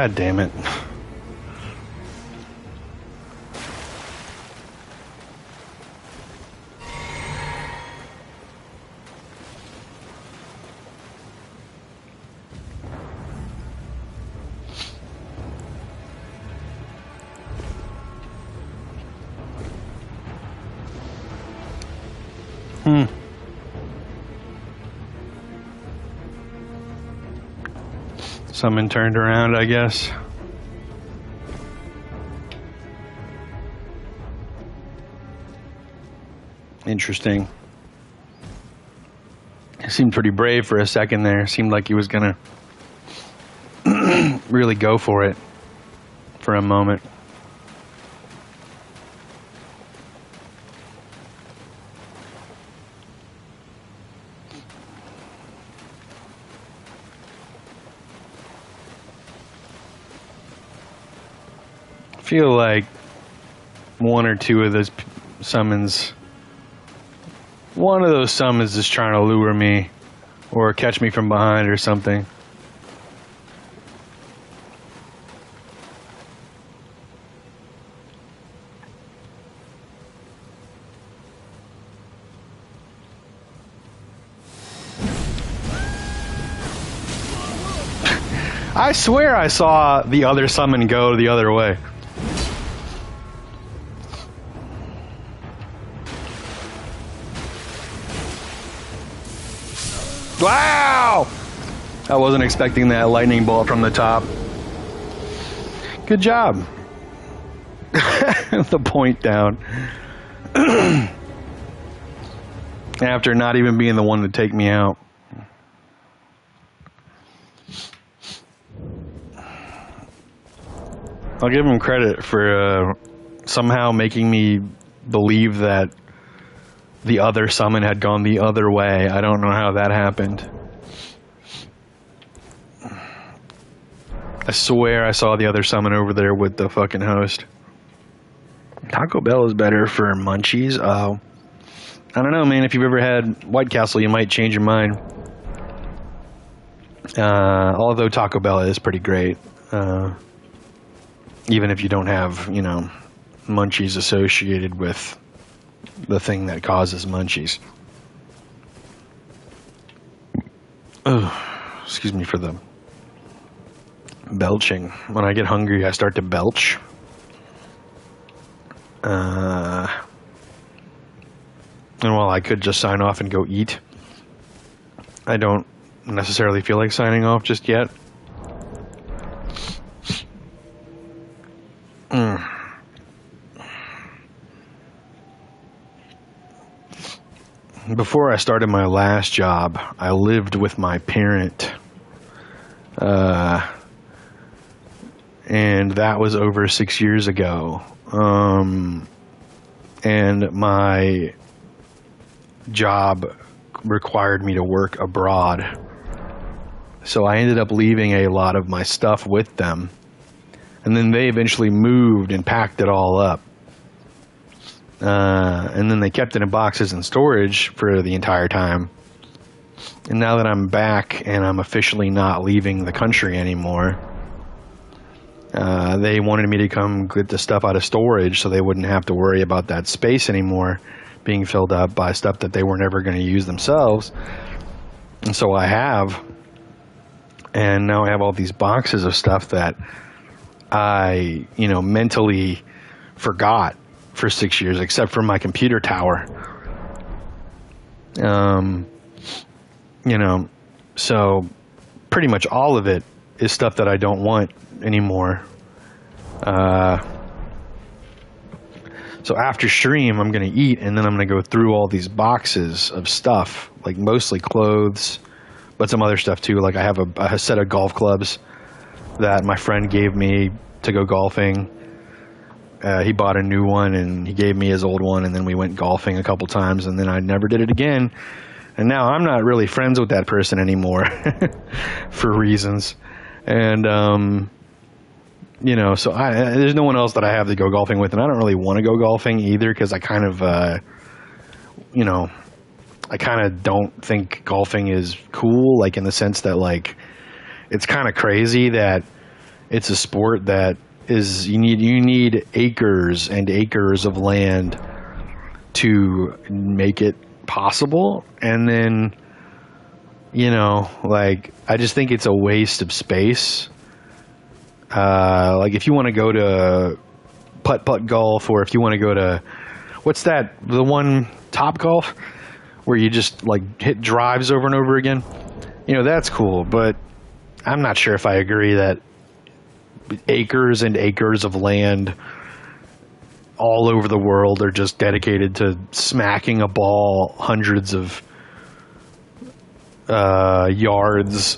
Speaker 1: God damn it. Summon turned around, I guess. Interesting. He seemed pretty brave for a second there. Seemed like he was gonna really go for it for a moment. I feel like one or two of those summons, one of those summons is trying to lure me or catch me from behind or something. I swear I saw the other summon go the other way. Wow! I wasn't expecting that lightning bolt from the top. Good job. The point down. After not even being the one to take me out. I'll give him credit for somehow making me believe that the other summon had gone the other way. I don't know how that happened. I swear I saw the other summon over there with the fucking host. Taco Bell is better for munchies. Oh, I don't know, man. If you've ever had White Castle, you might change your mind. Although Taco Bell is pretty great. Even if you don't have, you know, munchies associated with the thing that causes munchies. Oh, excuse me for the belching. When I get hungry, I start to belch. And while I could just sign off and go eat, I don't necessarily feel like signing off just yet. Before I started my last job, I lived with my parent. And that was over 6 years ago. And my job required me to work abroad. So I ended up leaving a lot of my stuff with them. And then they eventually moved and packed it all up. And then they kept it in boxes and storage for the entire time. And now that I'm back and I'm officially not leaving the country anymore, they wanted me to come get the stuff out of storage so they wouldn't have to worry about that space anymore being filled up by stuff that they were never going to use themselves. And so I have. And now I have all these boxes of stuff that I, you know, mentally forgot for 6 years, except for my computer tower. You know, so pretty much all of it is stuff that I don't want anymore. So after stream, I'm going to eat, and then I'm going to go through all these boxes of stuff, like mostly clothes, but some other stuff too. Like I have a set of golf clubs that my friend gave me to go golfing. He bought a new one, and he gave me his old one, and then we went golfing a couple times, and then I never did it again. And now I'm not really friends with that person anymore for reasons. And, you know, so there's no one else that I have to go golfing with, and I don't really want to go golfing either because I kind of, you know, I kind of don't think golfing is cool, like in the sense that, like, it's kind of crazy that it's a sport that is you need acres and acres of land to make it possible, and then like I just think it's a waste of space. Like if you want to go to putt golf, or if you want to go to what's that, the one Top Golf where you just like hit drives over and over again, that's cool, but I'm not sure if I agree that acres and acres of land all over the world are just dedicated to smacking a ball hundreds of yards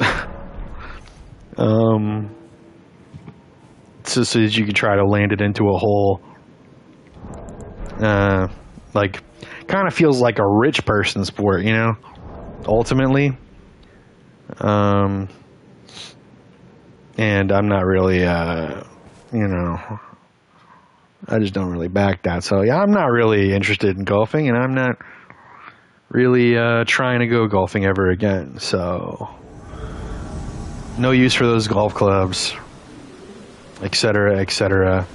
Speaker 1: so that you can try to land it into a hole. Like, kind of feels like a rich person sport, ultimately. And I'm not really, I just don't really back that. So, yeah, I'm not really interested in golfing, and I'm not really trying to go golfing ever again. So, no use for those golf clubs, etc., etc.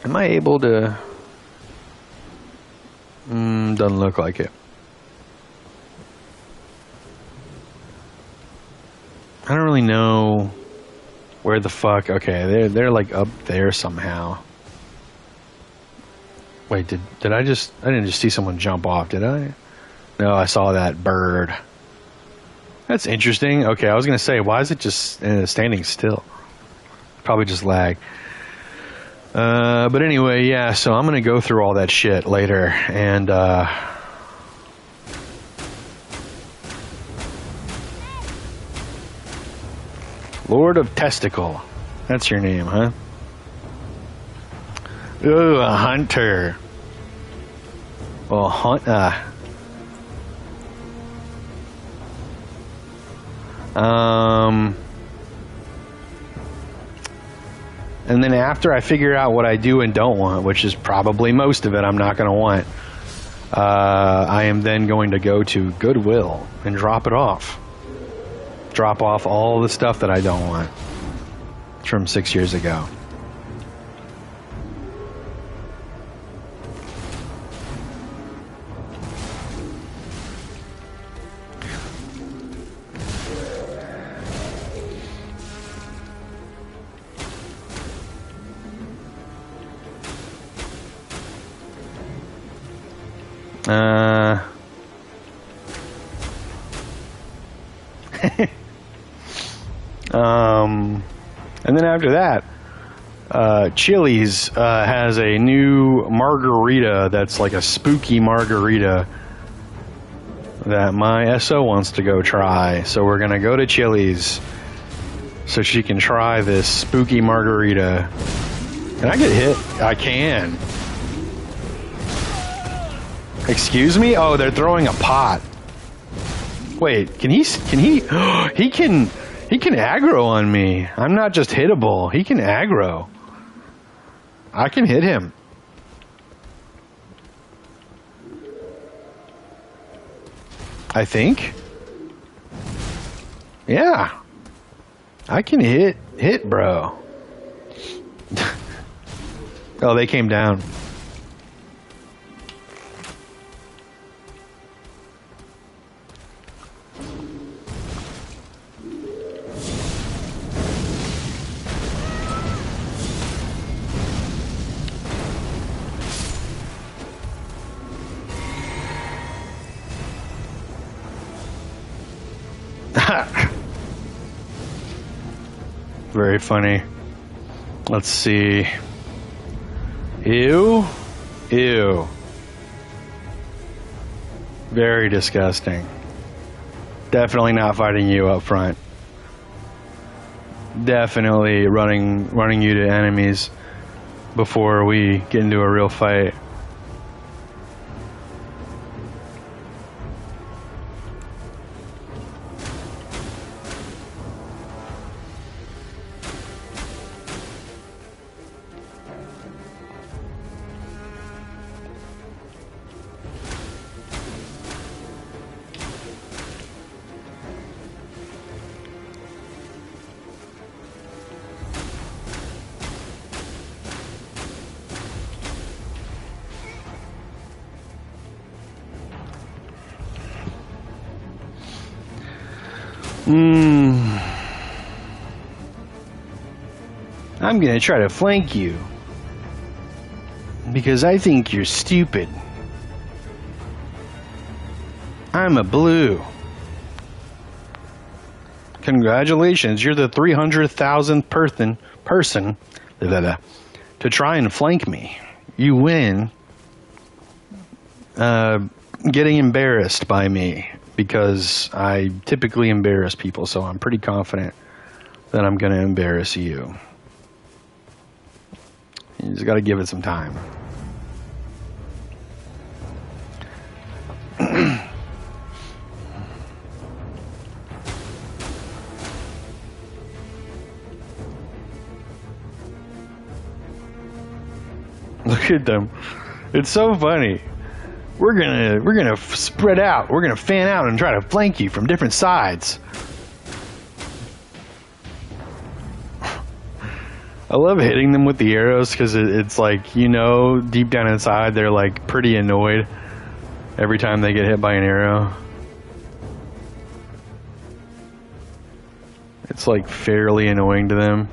Speaker 1: Am I able to? Doesn't look like it. I don't really know where the fuck. Okay, they're like up there somehow. Wait, did I just? I didn't just see someone jump off, did I? No, I saw that bird. That's interesting. Okay, I was gonna say, why is it just standing still? Probably just lag. But anyway, yeah. So I'm gonna go through all that shit later, and Lord of Testicle. That's your name, huh? Ooh, a hunter. Well, and then after I figure out what I do and don't want, which is probably most of it I'm not going to want, I am then going to go to Goodwill and drop it off. Drop off all the stuff that I don't want from 6 years ago. And then after that, Chili's has a new margarita that's like a spooky margarita that my SO wants to go try. So we're gonna go to Chili's so she can try this spooky margarita. Can I get hit? I can. Excuse me? Oh, they're throwing a pot. Wait, can he he can aggro on me. I'm not just hittable. He can aggro. I can hit him. I think. Yeah. I can hit bro. Oh, they came down. Very funny. Let's see. Ew. Ew. Very disgusting. Definitely not fighting you up front. Definitely running you to enemies before we get into a real fight. I'm gonna try to flank you. Because I think you're stupid. I'm a blue. Congratulations, you're the 300,000th person to try and flank me. You win. Getting embarrassed by me because I typically embarrass people, so I'm pretty confident that I'm going to embarrass you. You just got to give it some time. Look at them. It's so funny. We're gonna spread out. We're gonna fan out and try to flank you from different sides. I love hitting them with the arrows because it's like, you know, deep down inside they're like pretty annoyed every time they get hit by an arrow. It's like fairly annoying to them.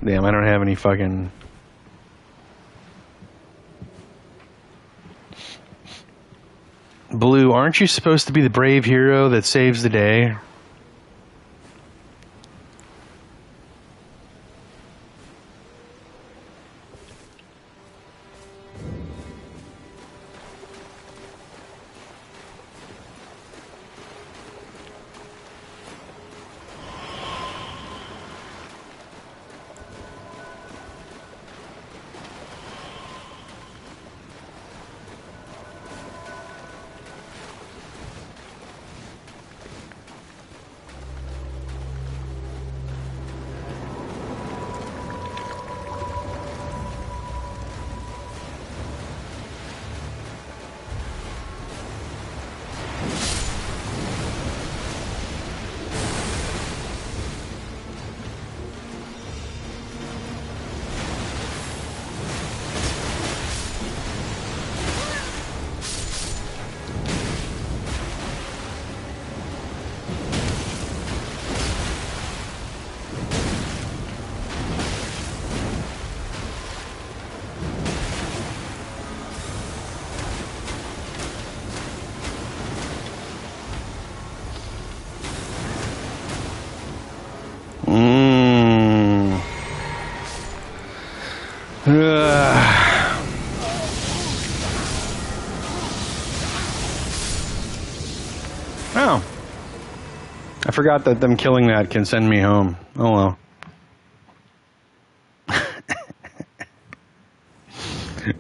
Speaker 1: Damn, I don't have any fucking... Blue, aren't you supposed to be the brave hero that saves the day? Oh. I forgot that them killing that can send me home. Oh well.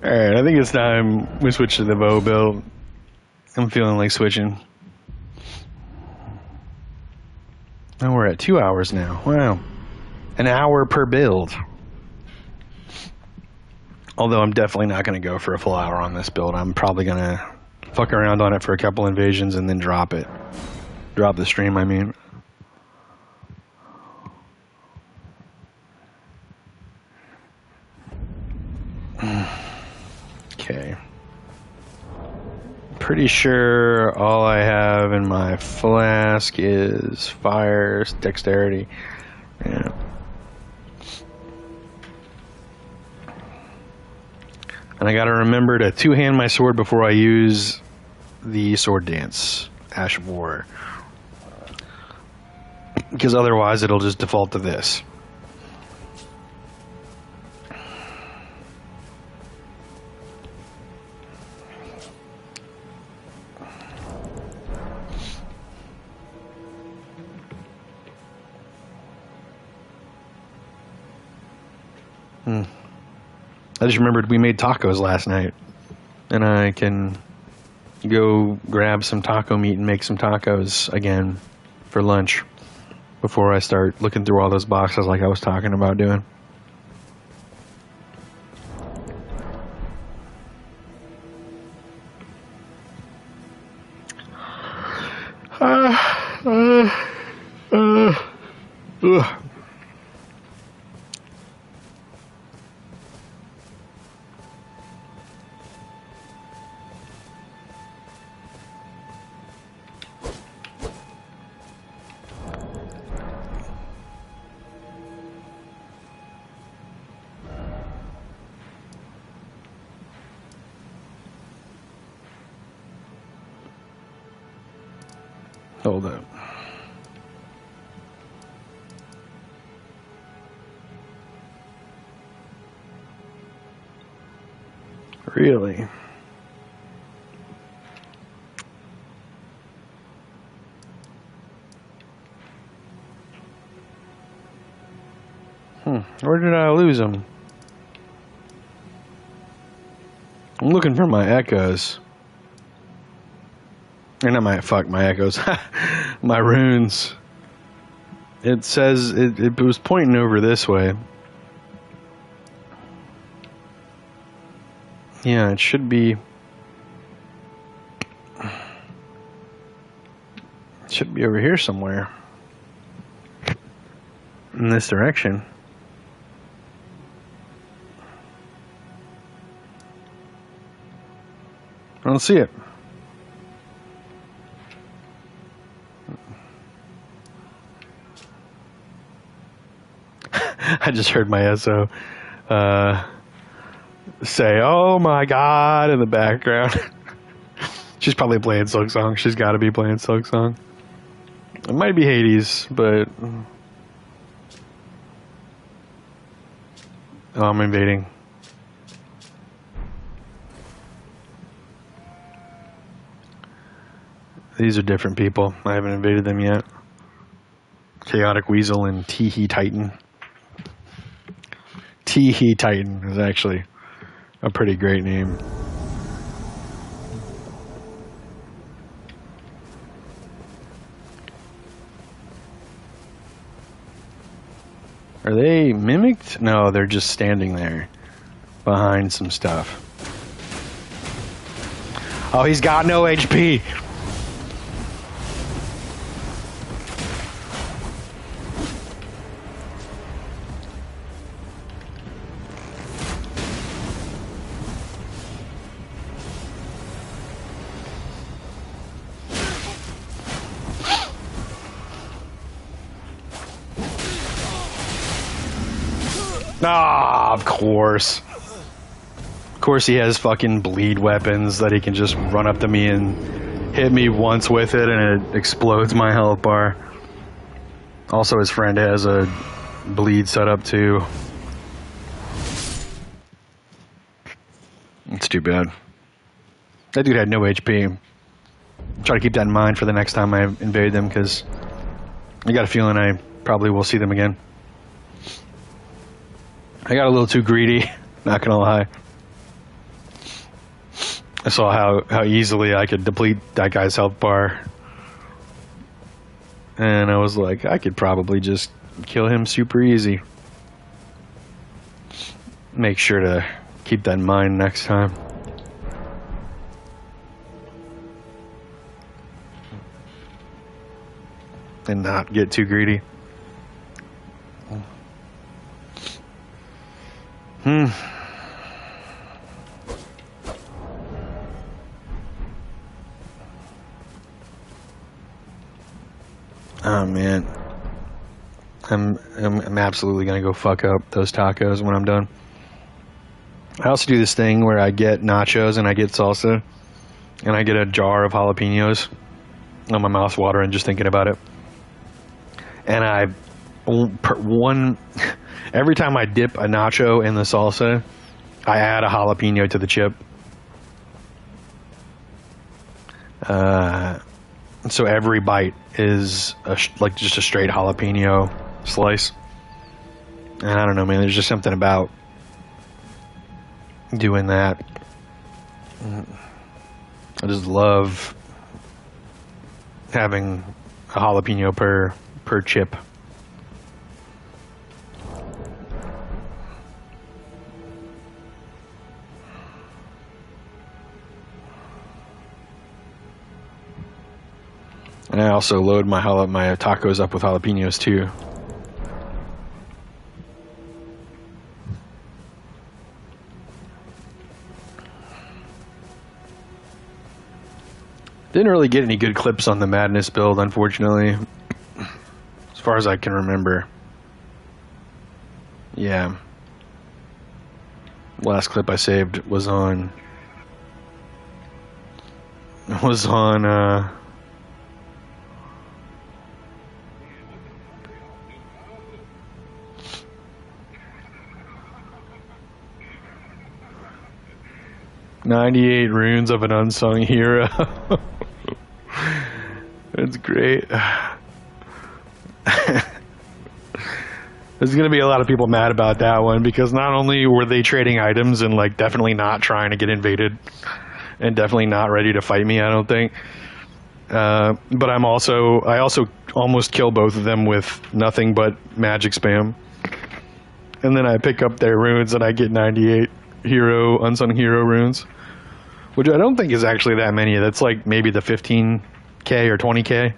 Speaker 1: Alright, I think it's time we switch to the bow build. I'm feeling like switching. Oh, we're at 2 hours now. Wow. An hour per build. Although I'm definitely not going to go for a full hour on this build. I'm probably going to fuck around on it for a couple invasions and then drop it. Drop the stream, I mean. Okay. Pretty sure all I have in my flask is fire, dexterity. Yeah. And I gotta remember to two-hand my sword before I use the sword dance, Ash of War. Because otherwise it'll just default to this. I just remembered we made tacos last night, and I can go grab some taco meat and make some tacos again for lunch before I start looking through all those boxes like I was talking about doing. Hold up. Really? Where did I lose them? I'm looking for my echoes. Or not my echoes. My runes. It says it was pointing over this way. Yeah, it should be. It should be over here somewhere. In this direction. I don't see it. I just heard my SO say, "Oh my God," in the background. She's probably playing Silk Song. She's got to be playing Silk Song. It might be Hades, but... Oh, I'm invading. These are different people. I haven't invaded them yet. Chaotic Weasel and Teehee Titan. Teehee Titan is actually a pretty great name. Are they mimicked? No, they're just standing there behind some stuff. Oh, he's got no HP. Ah, of course. Of course he has fucking bleed weapons that he can just run up to me and hit me once with it and it explodes my health bar. Also, his friend has a bleed set up too. It's too bad. That dude had no HP. Try to keep that in mind for the next time I invade them, because I got a feeling I probably will see them again. I got a little too greedy, not gonna lie. I saw how easily I could deplete that guy's health bar. And I was like, I could probably just kill him super easy. Make sure to keep that in mind next time. And not get too greedy. Oh man, I'm absolutely gonna go fuck up those tacos when I'm done. I also do this thing where I get nachos and I get salsa, and I get a jar of jalapenos. Oh, my mouth's watering just thinking about it. And every time I dip a nacho in the salsa, I add a jalapeno to the chip. So every bite is like just a straight jalapeno slice. And I don't know, man, there's just something about doing that. I just love having a jalapeno per chip. And I also load my tacos up with jalapenos too. Didn't really get any good clips on the Madness build, unfortunately, as far as I can remember. Yeah. Last clip I saved was on 98 runes of an unsung hero. That's great. There's gonna be a lot of people mad about that one because not only were they trading items and like definitely not trying to get invaded and definitely not ready to fight me, I don't think. But I also almost kill both of them with nothing but magic spam. And then I pick up their runes and I get 98 unsung hero runes, which I don't think is actually that many. That's like maybe the 15k or 20k.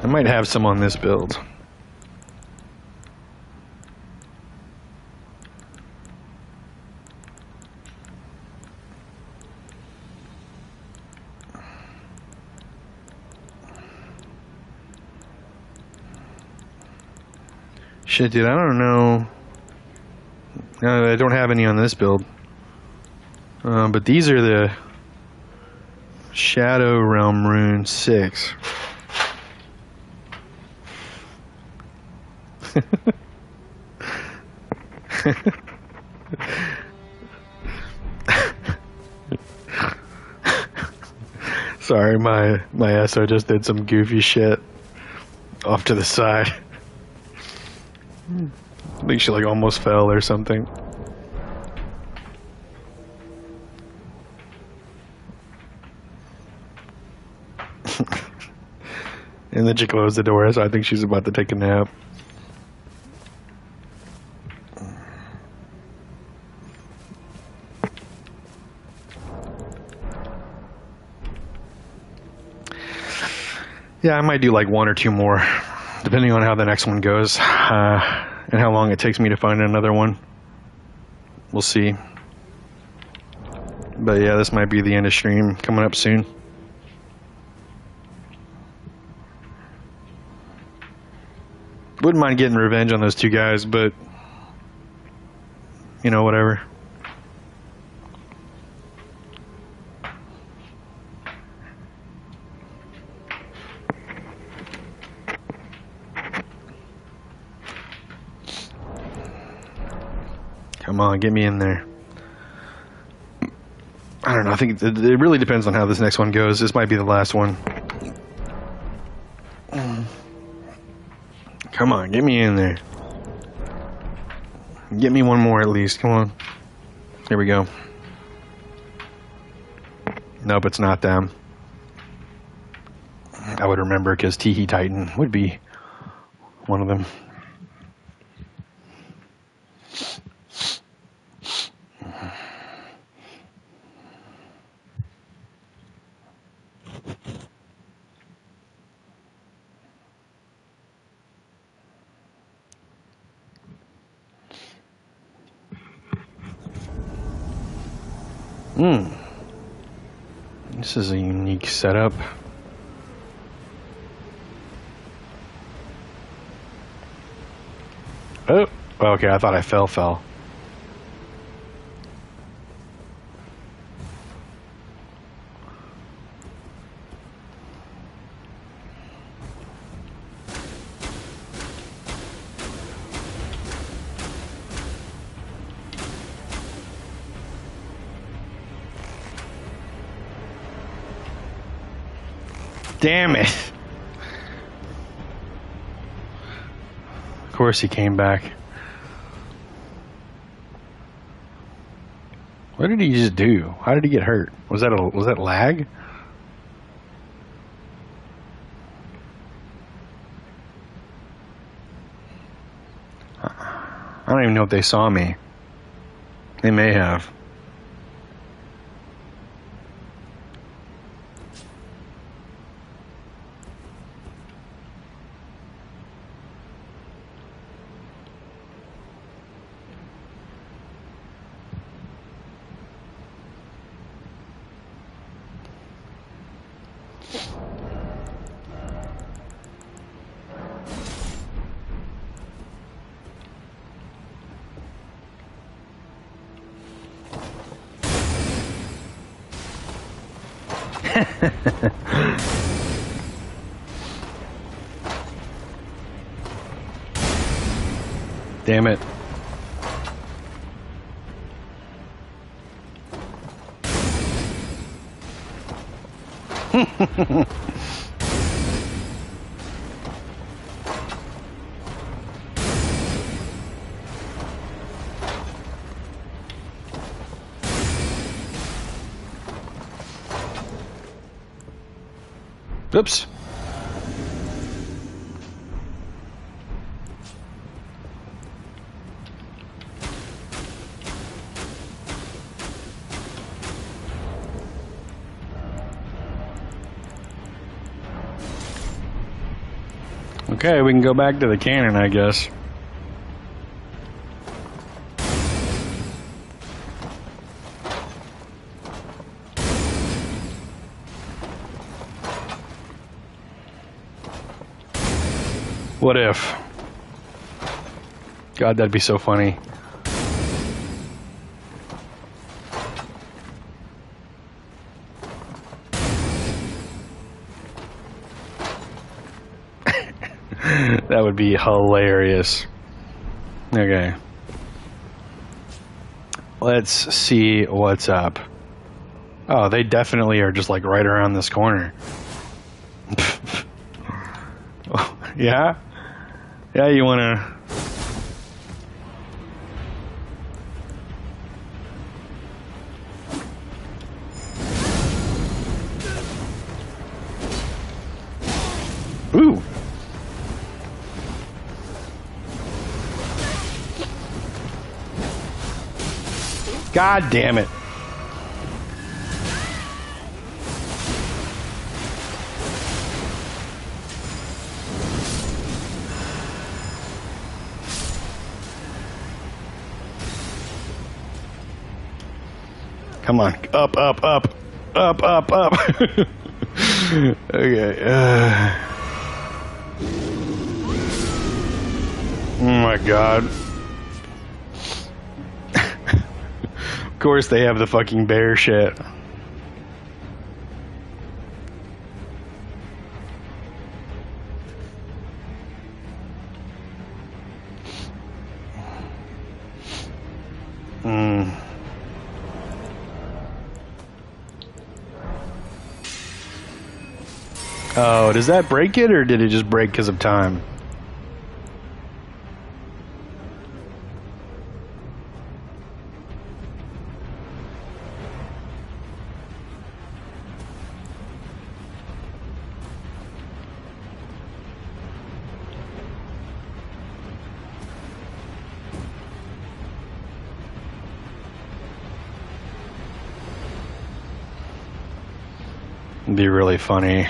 Speaker 1: I might have some on this build. Shit, dude, I don't know. I don't have any on this build. But these are the Shadow Realm Rune 6. Sorry, my SO just did some goofy shit off to the side. I think she like almost fell or something. And then she closed the door, so I think she's about to take a nap. Yeah, I might do like one or two more, depending on how the next one goes, and how long it takes me to find another one. We'll see. But yeah, this might be the end of stream coming up soon. Wouldn't mind getting revenge on those two guys, but you know, whatever. Come on, get me in there. I don't know, I think it really depends on how this next one goes. This might be the last one. Come on, get me in there. Get me one more at least, come on. Here we go. Nope, it's not them. I would remember because Teehee Titan would be one of them. This is a unique setup. Oh, okay, I thought I fell. Damn it. Of course he came back. What did he just do? How did he get hurt? Was that lag? I don't even know if they saw me. They may have. Damn it. Oops. Okay, we can go back to the cannon, I guess. What if? God, that'd be so funny. That would be hilarious. Okay. Let's see what's up. Oh, they definitely are just like right around this corner. Oh, yeah? Yeah, you wanna... Ooh. God damn it. Come on. Up, up, up. Up, up, up. Okay. Oh my god. Of course they have the fucking bear shit. Oh, does that break it, or did it just break because of time? It'd be really funny.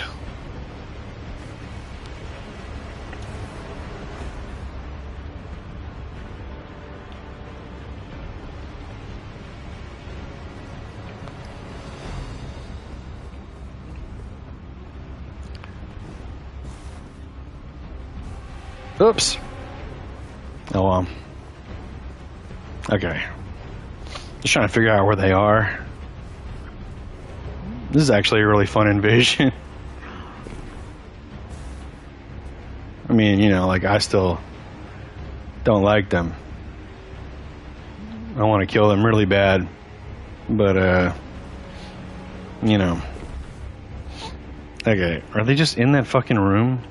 Speaker 1: Oops. Oh, well. Okay. Just trying to figure out where they are. This is actually a really fun invasion. I mean, you know, like, I still don't like them. I want to kill them really bad. But, you know. Okay, are they just in that fucking room?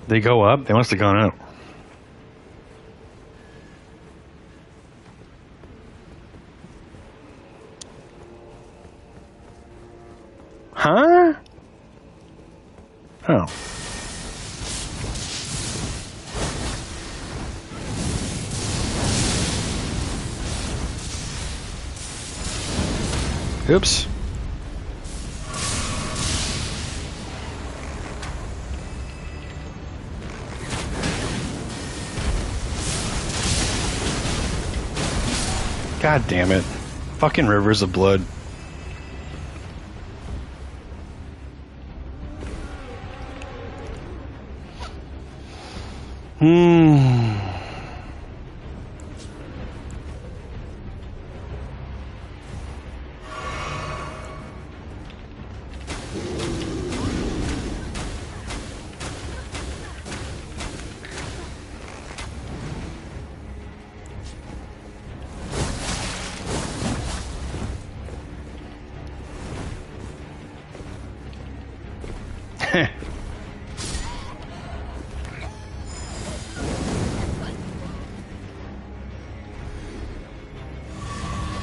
Speaker 1: They go up? They must have gone up. Huh? Oh. Oops. God damn it. Fucking rivers of blood.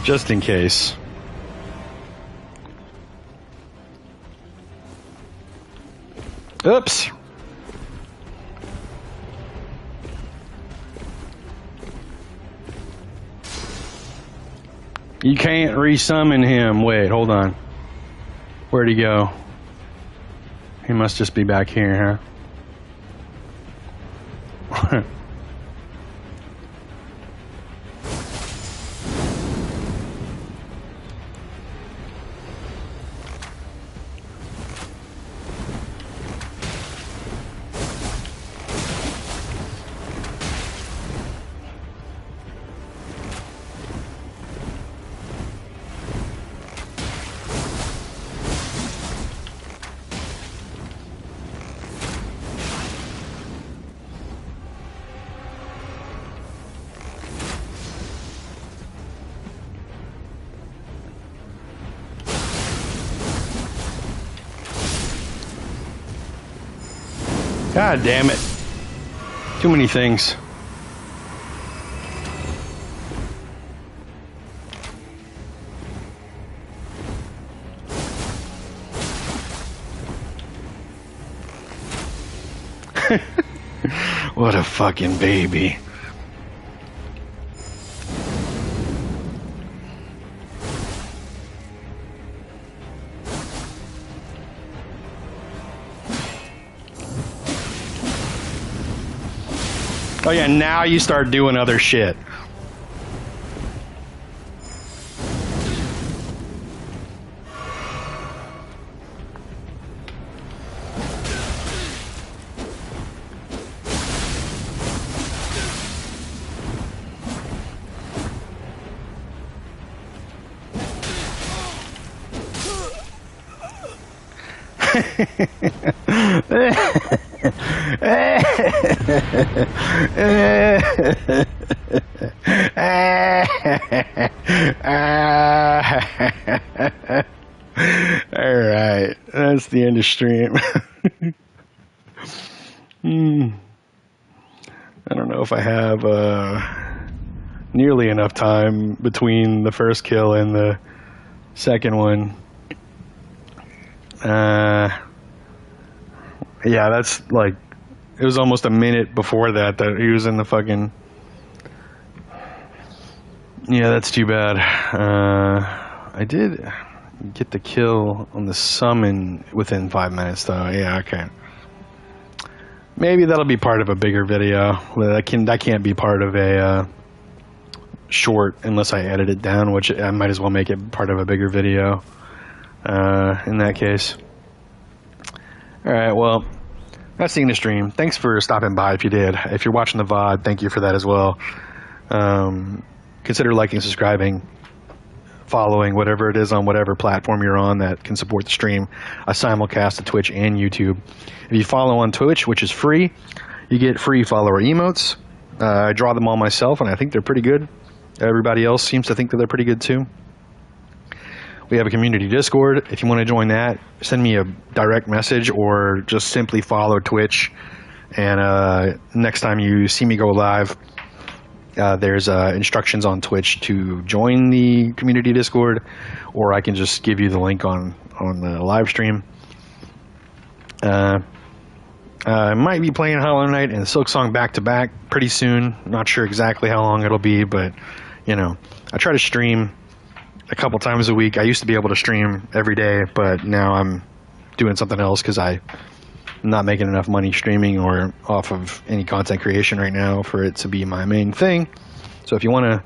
Speaker 1: Just in case. Oops. You can't resummon him. Wait, hold on. Where'd he go? He must just be back here, huh? God damn it. Too many things. What a fucking baby. Oh yeah, now you start doing other shit. Alright, that's the end of stream. I don't know if I have nearly enough time between the first kill and the second one. Yeah, that's like, it was almost a minute before that he was in the fucking... Yeah, that's too bad. I did get the kill on the summon within 5 minutes though. Yeah, okay. Maybe that'll be part of a bigger video. That can't be part of a short unless I edit it down, which I might as well make it part of a bigger video in that case. Alright, well, that's the end of stream. Thanks for stopping by if you did. If you're watching the VOD, thank you for that as well. Consider liking, subscribing, following, whatever it is on whatever platform you're on that can support the stream. I simulcast to Twitch and YouTube. If you follow on Twitch, which is free, you get free follower emotes. I draw them all myself, and I think they're pretty good. Everybody else seems to think that they're pretty good too. We have a community Discord. If you want to join that, send me a direct message or just simply follow Twitch. And next time you see me go live, there's instructions on Twitch to join the community Discord, or I can just give you the link on the live stream. I might be playing Hollow Knight and Silksong back to back pretty soon. Not sure exactly how long it'll be, but you know, I try to stream a couple times a week. I used to be able to stream every day, but now I'm doing something else because I'm not making enough money streaming or off of any content creation right now for it to be my main thing. So if you like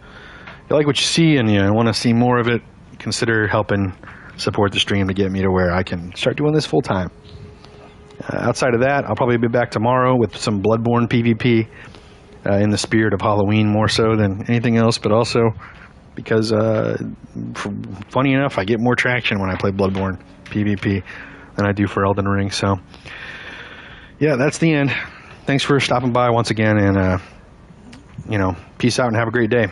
Speaker 1: what you see and you want to see more of it, consider helping support the stream to get me to where I can start doing this full time. Outside of that, I'll probably be back tomorrow with some Bloodborne PvP in the spirit of Halloween more so than anything else, but also because, funny enough, I get more traction when I play Bloodborne PvP than I do for Elden Ring. So, yeah, that's the end. Thanks for stopping by once again, and, peace out and have a great day.